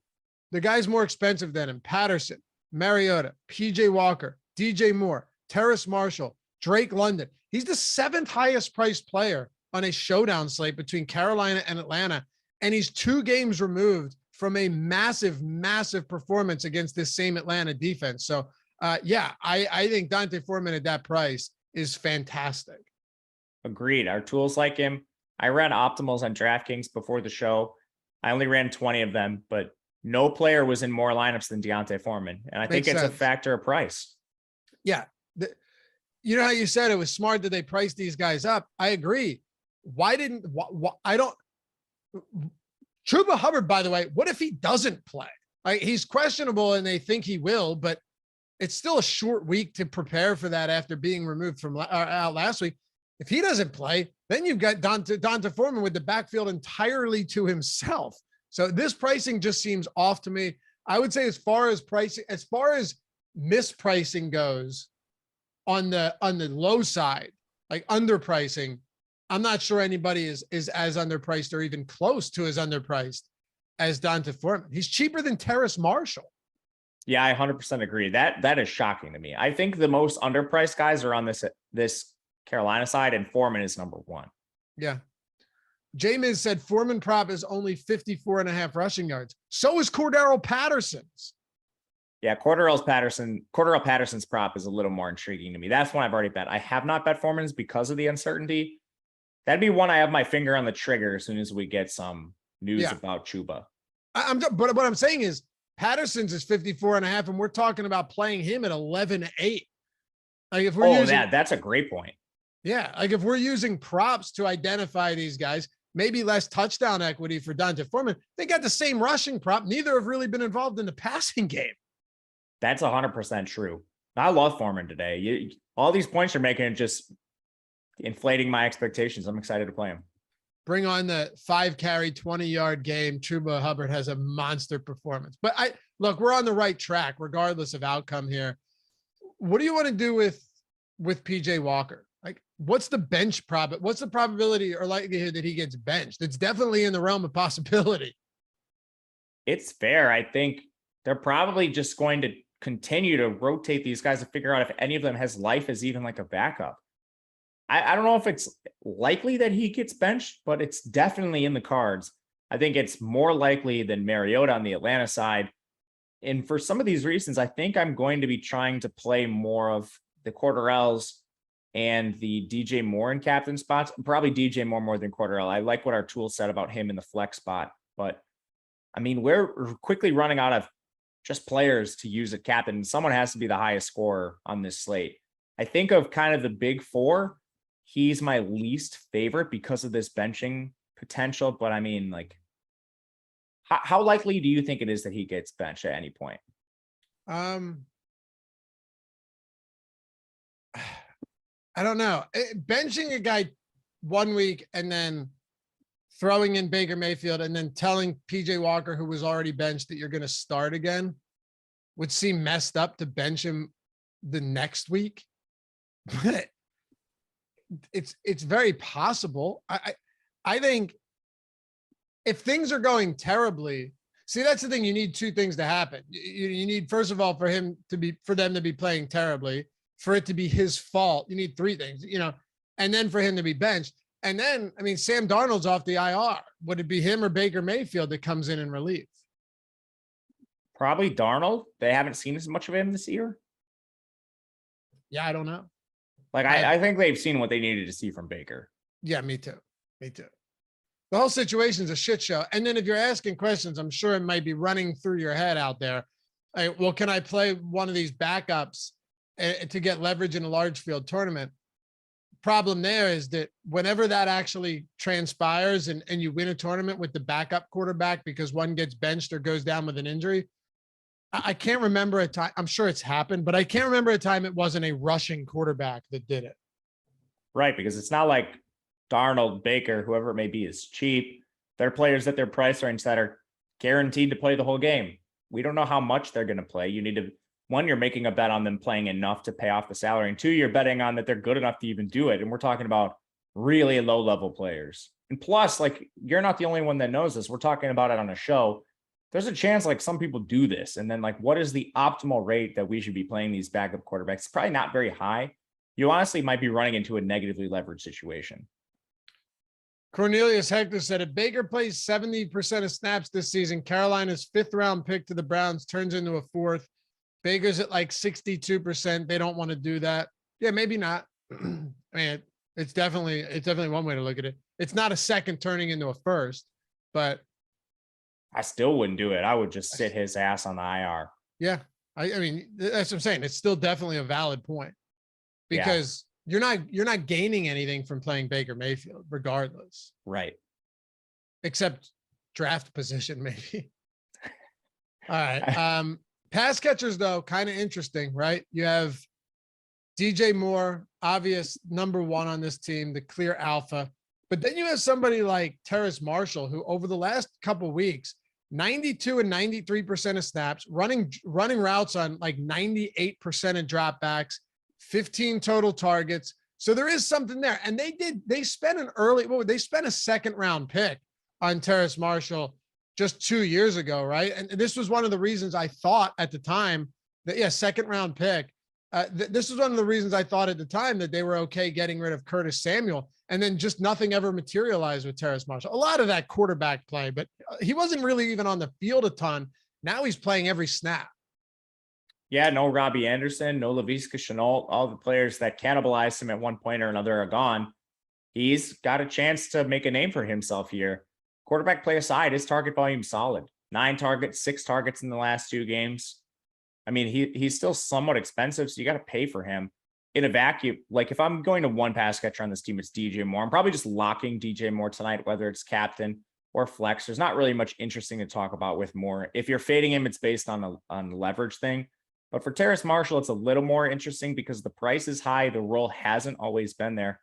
The guy's more expensive than him: Patterson, Mariota, PJ Walker, DJ Moore, Terrace Marshall, Drake London. He's the 7th highest priced player on a showdown slate between Carolina and Atlanta. And he's 2 games removed from a massive, massive performance against this same Atlanta defense. So I think D'Onta Foreman at that price is fantastic. Agreed. Our tools like him. I ran optimals on DraftKings before the show. I only ran 20 of them, but no player was in more lineups than D'Onta Foreman. And I think it's a factor of price. Yeah. You know how you said it was smart that they priced these guys up? I agree. Chuba Hubbard, by the way, what if he doesn't play? Like, he's questionable and they think he will, but it's still a short week to prepare for that after being removed from out last week. If he doesn't play, then you've got D'Onta Foreman with the backfield entirely to himself. So this pricing just seems off to me. I would say as far as mispricing goes on the low side, like underpricing, I'm not sure anybody is as underpriced or even close to as underpriced as D'Onta Foreman. He's cheaper than Terrace Marshall. Yeah, I 100% agree. That is shocking to me. I think the most underpriced guys are on this Carolina side, and Foreman is number 1. Yeah. J-Miz said Foreman prop is only 54.5 rushing yards. So is Cordero Patterson's. Yeah, Cordero Patterson's prop is a little more intriguing to me. That's one I've already bet. I have not bet Foreman's because of the uncertainty. That'd be one I have my finger on the trigger as soon as we get some news about Chuba. But what I'm saying is Patterson's is 54.5, and we're talking about playing him at 11.8. Like, if we're that's a great point. Yeah, like if we're using props to identify these guys, maybe less touchdown equity for Dante Foreman. They got the same rushing prop. Neither have really been involved in the passing game. That's 100% true. I love Foreman today. All these points you're making are just inflating my expectations. I'm excited to play him. Bring on the 5-carry, 20-yard game. Chuba Hubbard has a monster performance. But look, we're on the right track, regardless of outcome here. What do you want to do with PJ Walker? Like, what's the bench what's the probability or likelihood that he gets benched? It's definitely in the realm of possibility. It's fair. I think they're probably just going to continue to rotate these guys to figure out if any of them has life as even like a backup. I don't know if it's likely that he gets benched, but it's definitely in the cards. I think it's more likely than Mariota on the Atlanta side. And for some of these reasons, I think I'm going to be trying to play more of the Cordarells and the DJ Moore in captain spots. Probably DJ Moore more than Cordarell. I like what our tool said about him in the flex spot. But, I mean, we're quickly running out of just players to use at captain. Someone has to be the highest scorer on this slate. I think of kind of the big four. He's my least favorite because of this benching potential. But I mean, like, how likely do you think it is that he gets benched at any point? I don't know. Benching a guy 1 week and then throwing in Baker Mayfield and then telling PJ Walker, who was already benched, that you're going to start again would seem messed up to bench him the next week. But it's very possible. I think if things are going terribly, see, that's the thing. You need two things to happen. You need, first of all, for them to be playing terribly, for it to be his fault. You need three things, and then for him to be benched. And then, I mean, Sam Darnold's off the IR. Would it be him or Baker Mayfield that comes in and relieves? Probably Darnold. They haven't seen as much of him this year. Yeah, I don't know. Like, I think they've seen what they needed to see from Baker. Yeah, me too. The whole situation's a shit show. And then if you're asking questions, I'm sure it might be running through your head out there. Well, can I play one of these backups to get leverage in a large field tournament? Problem there is that whenever that actually transpires and you win a tournament with the backup quarterback because one gets benched or goes down with an injury, I can't remember a time. I'm sure it's happened, but I can't remember a time it wasn't a rushing quarterback that did it. Right, because it's not like Darnold, Baker, whoever it may be, is cheap. They're players at their price range that are guaranteed to play the whole game. We don't know how much they're going to play. You need to, one, you're making a bet on them playing enough to pay off the salary. And two, you're betting on that they're good enough to even do it. And we're talking about really low-level players. And plus, like, you're not the only one that knows this. We're talking about it on a show. There's a chance, like, some people do this. And then, like, what is the optimal rate that we should be playing these backup quarterbacks? It's probably not very high. You honestly might be running into a negatively leveraged situation. Cornelius Hector said, if Baker plays 70% of snaps this season, Carolina's 5th round pick to the Browns turns into a 4th. Baker's at like 62%. They don't want to do that. Yeah, maybe not. I mean, it's definitely one way to look at it. It's not a second turning into a first, but I still wouldn't do it. I would just sit his ass on the IR. Yeah. I mean, that's what I'm saying. It's still definitely a valid point because you're not gaining anything from playing Baker Mayfield regardless. Right. Except draft position, maybe. All right. Pass catchers, though, kind of interesting, right? You have DJ Moore, obvious number one on this team, the clear alpha. But then you have somebody like Terrace Marshall, who over the last couple of weeks, 92 and 93% of snaps, running routes on like 98% of dropbacks, 15 total targets. So there is something there. And they spent a second round pick on Terrace Marshall just 2 years ago, right? And this was one of the reasons I thought at the time that, second round pick. This was one of the reasons I thought at the time that they were okay getting rid of Curtis Samuel, and then just nothing ever materialized with Terrace Marshall. A lot of that quarterback play, but he wasn't really even on the field a ton. Now he's playing every snap. Yeah, no Robbie Anderson, no Laviska Shenault, all the players that cannibalized him at one point or another are gone. He's got a chance to make a name for himself here. Quarterback play aside, his target volume solid. 9 targets, 6 targets in the last 2 games. I mean, he's still somewhat expensive, so you got to pay for him. in a vacuum, like if I'm going to one pass catcher on this team, it's DJ Moore. I'm probably just locking DJ Moore tonight, whether it's captain or flex. There's not really much interesting to talk about with Moore. If you're fading him, it's based on the leverage thing. But for Terrace Marshall, it's a little more interesting because the price is high. The role hasn't always been there.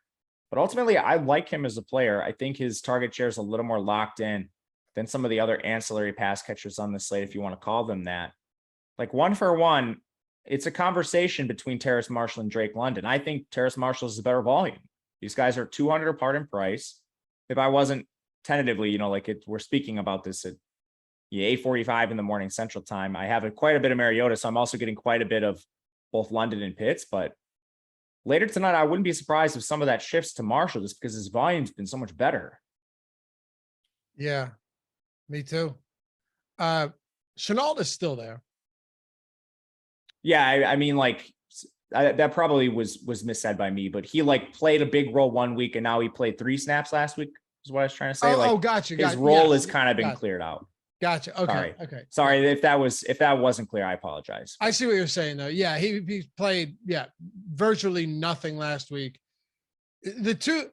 But ultimately, I like him as a player. I think his target share is a little more locked in than some of the other ancillary pass catchers on the slate, if you want to call them that. Like one for one, it's a conversation between Terrace Marshall and Drake London. I think Terrace Marshall is a better volume. These guys are 200 apart in price. If I wasn't tentatively, we're speaking about this at 8:45 in the morning Central Time, I have quite a bit of Mariota, so I'm also getting quite a bit of both London and Pitts. But later tonight, I wouldn't be surprised if some of that shifts to Marshall just because his volume's been so much better. Yeah, me too. Chenault is still there. Yeah, that probably was missaid by me, but he played a big role one week and now he played 3 snaps last week is what I was trying to say. Gotcha. His role has kind of been cleared out. Gotcha. Okay. Sorry. Okay. Sorry if that wasn't clear, I apologize. I see what you're saying though. Yeah, he played virtually nothing last week. The two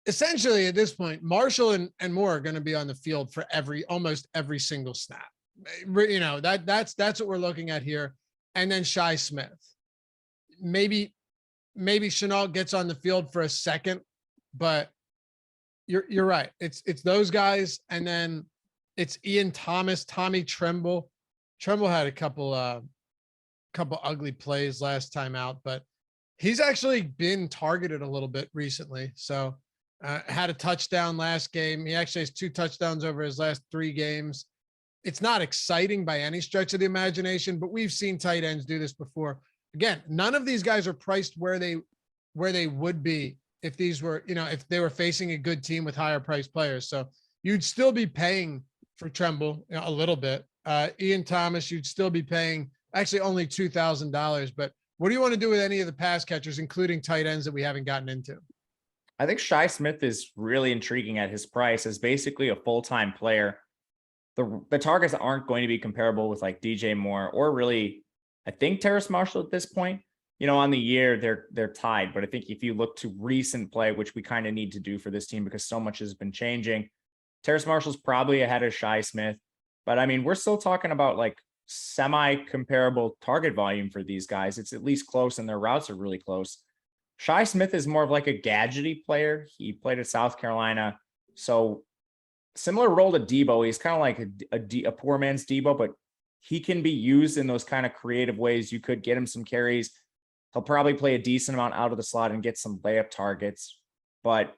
essentially at this point, Marshall and Moore are going to be on the field for almost every single snap. That's what we're looking at here. And then Shi Smith. Maybe Chenault gets on the field for a second, but you're right. It's those guys, and then it's Ian Thomas, Tommy Tremble. Tremble had a couple ugly plays last time out, but he's actually been targeted a little bit recently. So had a touchdown last game. He actually has 2 touchdowns over his last 3 games. It's not exciting by any stretch of the imagination, but we've seen tight ends do this before. Again, none of these guys are priced where they would be if these were, if they were facing a good team with higher priced players. So you'd still be paying for Tremble a little bit. Ian Thomas, you'd still be paying actually only $2,000. But what do you want to do with any of the pass catchers, including tight ends that we haven't gotten into? I think Shi Smith is really intriguing at his price as basically a full-time player. The targets aren't going to be comparable with DJ Moore or really, I think Terrace Marshall at this point. On the year they're tied, but I think if you look to recent play, which we kind of need to do for this team because so much has been changing, Terrace Marshall's probably ahead of Shi Smith. But I mean, we're still talking about semi-comparable target volume for these guys. It's at least close, and their routes are really close. Shi Smith is more of a gadgety player. He played at South Carolina, so similar role to Debo. He's kind of a poor man's Debo, but he can be used in those kind of creative ways. You could get him some carries. He'll probably play a decent amount out of the slot and get some layup targets. But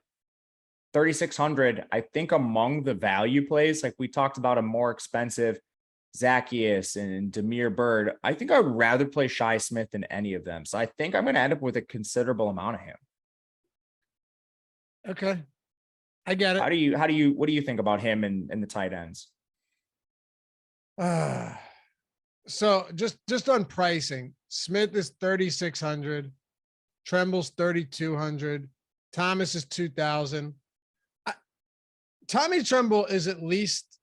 3,600, I think among the value plays, we talked about a more expensive Zacchaeus and Damiere Byrd, I think I would rather play Shi Smith than any of them. So I think I'm going to end up with a considerable amount of him. Okay. I get it. What do you think about him and the tight ends? So just on pricing, Smith is 3,600, Tremble's 3,200, Thomas is 2,000. Tommy Tremble is at least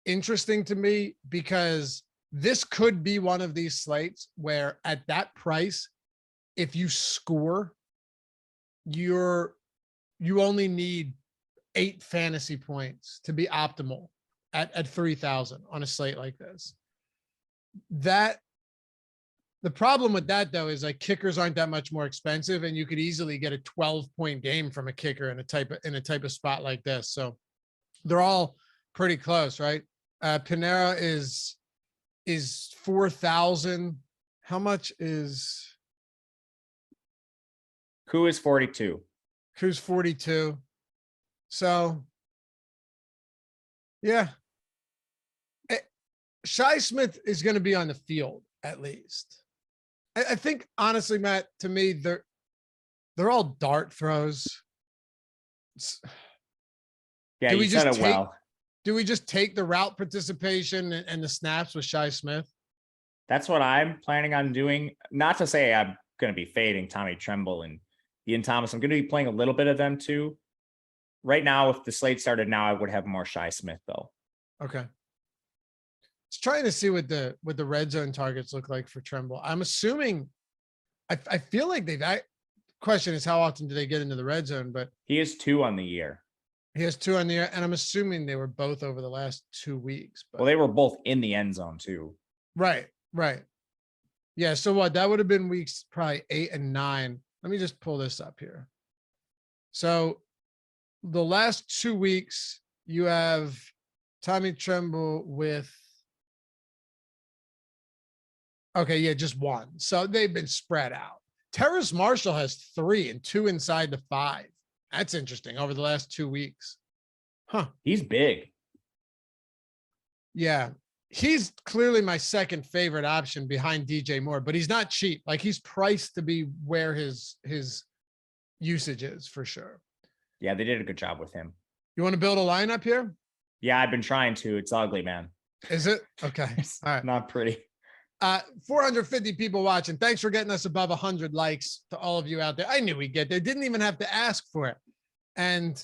interesting to me because this could be one of these slates where at that price, if you score, you only need 8 fantasy points to be optimal at 3,000 on a slate like this. The problem with that though is kickers aren't that much more expensive, and you could easily get a 12-point game from a kicker in a type of spot like this. So they're all pretty close, right? Panera is 4,000. How much is Who is 42? Who's 42? So yeah. Shi Smith is going to be on the field at least. I think honestly, Matt, to me, they're all dart throws. Yeah, you said it well. Do we just take the route participation and the snaps with Shi Smith? That's what I'm planning on doing. Not to say I'm going to be fading Tommy Tremble and Ian Thomas. I'm going to be playing a little bit of them too. Right now, if the slate started now, I would have more Shi Smith though. Okay. Just trying to see what the red zone targets look like for Tremble. I'm assuming I feel like question is how often do they get into the red zone, but He is 2 on the year. he has 2 on the air, and I'm assuming they were both over the last 2 weeks. But Well, they were both in the end zone too. right. Yeah. So what? That would have been weeks probably 8 and 9. Let me just pull this up here. So the last 2 weeks, you have Tommy Tremble with. Okay, yeah, just 1. So they've been spread out. Terrace Marshall has 3 and 2 inside the 5. That's interesting over the last 2 weeks. Huh. He's big. Yeah. He's clearly my second favorite option behind DJ Moore, but he's not cheap. Like he's priced to be where his usage is for sure. Yeah, they did a good job with him. You want to build a lineup here? Yeah, I've been trying to. It's ugly, man. Is it? Okay. It's All right. not pretty. 450 people watching. Thanks for getting us above 100 likes to all of you out there. I knew we'd get there. Didn't even have to ask for it. And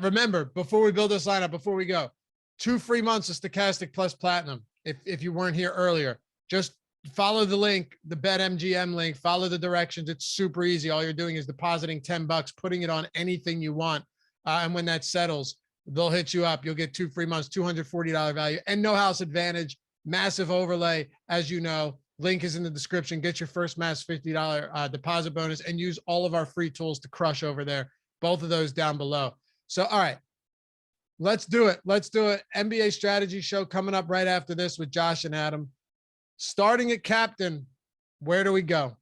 remember, before we build this lineup, before we go, 2 free months of Stokastic Plus Platinum. If you weren't here earlier, just follow the link, the BetMGM link, follow the directions. It's super easy. All you're doing is depositing $10, putting it on anything you want. And when that settles, they'll hit you up. You'll get 2 free months, $240 value, and no house advantage. Massive overlay, as you know. Link is in the description. Get your first mass $50 deposit bonus and use all of our free tools to crush over there. Both of those down below. So, all right, let's do it. Let's do it. NBA strategy show coming up right after this with Josh and Adam. Starting at captain, where do we go?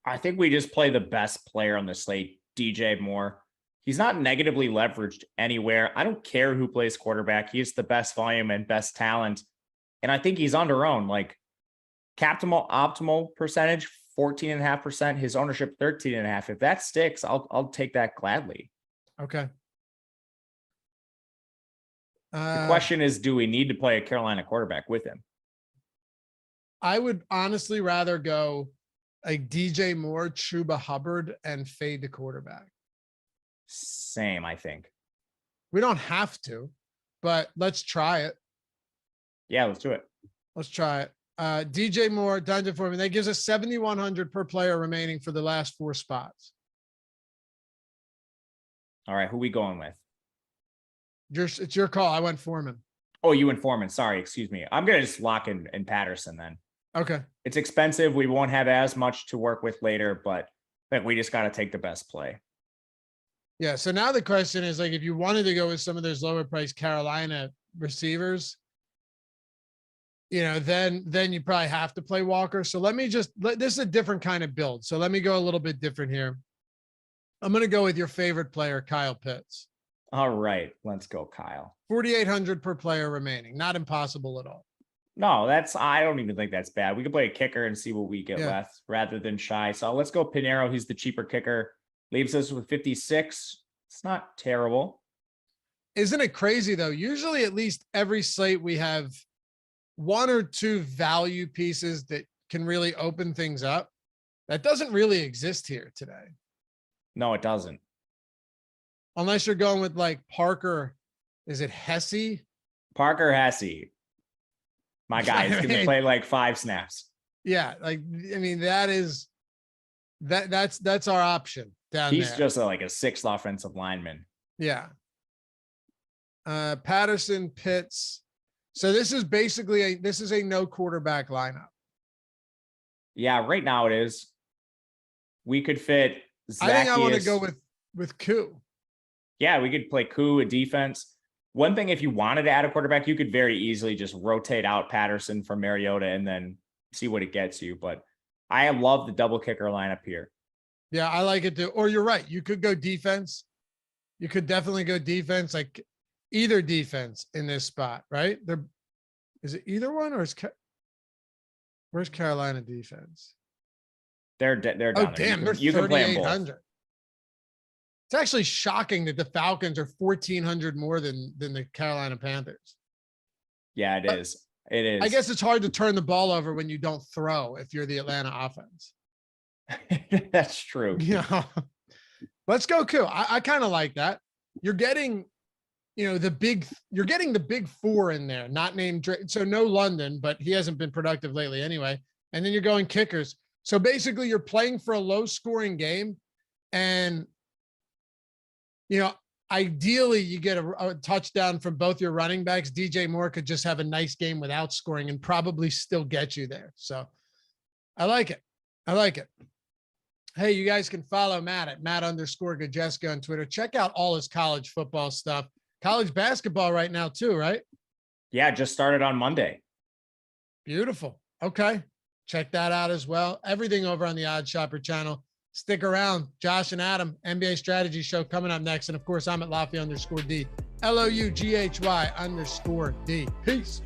I think we just play the best player on the slate, DJ Moore. He's not negatively leveraged anywhere. I don't care who plays quarterback. He's the best volume and best talent. And I think he's under owned. Like optimal percentage, 14.5%. His ownership, 13.5%. If that sticks, I'll take that gladly. Okay. The question is, do we need to play a Carolina quarterback with him? I would honestly rather go like DJ Moore, Chuba Hubbard, and fade the quarterback. Same, I think. We don't have to, but let's try it. Yeah, let's do it. Let's try it. DJ Moore, Dungeon Foreman. That gives us 7,100 per player remaining for the last 4 spots. All right, who we going with? It's your call. I went Foreman. Oh, you and Foreman. Sorry, excuse me. I'm gonna just lock in Patterson then. Okay. It's expensive. We won't have as much to work with later, but we just got to take the best play. Yeah. So now the question is, like, if you wanted to go with some of those lower priced Carolina receivers, then you probably have to play Walker. So this is a different kind of build. So let me go a little bit different here. I'm going to go with your favorite player, Kyle Pitts. All right, let's go, Kyle. 4,800 per player remaining. Not impossible at all. No, I don't even think that's bad. We could play a kicker and see what we get left rather than shy. So let's go Pinheiro. He's the cheaper kicker. Leaves us with 56. It's not terrible. Isn't it crazy though? Usually at least every slate we have 1 or 2 value pieces that can really open things up. That doesn't really exist here today. No, it doesn't. Unless you're going with like Parker. Is it Hesse? Parker Hesse. My guy is going to play like 5 snaps. Yeah. Like, I mean, that's our option down there. He's just like a 6th offensive lineman. Yeah. Patterson, Pitts. So this is basically a no quarterback lineup. Yeah, right now it is. We could fit Zacchaeus. I think I want to go with Koo. Yeah, we could play Koo, a defense. One thing, if you wanted to add a quarterback, you could very easily just rotate out Patterson from Mariota and then see what it gets you. But I love the double kicker lineup here. Yeah, I like it too. Or you're right. You could go defense. You could definitely go defense, like either defense in this spot, right? Is it either one or where's Carolina defense? They're down there. Damn, You can play them both. It's actually shocking that the Falcons are 1,400 more than the Carolina Panthers. Yeah, it is. It is. I guess it's hard to turn the ball over when you don't throw if you're the Atlanta offense. That's true. Yeah. Let's go, Koo. I kind of like that. You're getting, the big 4 in there, not named Drake. So no London, but he hasn't been productive lately anyway. And then you're going kickers. So basically you're playing for a low scoring game, and, ideally you get a touchdown from both your running backs. DJ Moore could just have a nice game without scoring and probably still get you there. So I like it. Hey, you guys can follow Matt at Matt_Gajewski on Twitter. Check out all his college football stuff. College basketball right now too, right? Yeah, just started on Monday. Beautiful. Okay. Check that out as well. Everything over on the Odd Shopper channel. Stick around. Josh and Adam, NBA Strategy Show coming up next. And of course, I'm at Laffy_D. LOUGHY_D. Peace.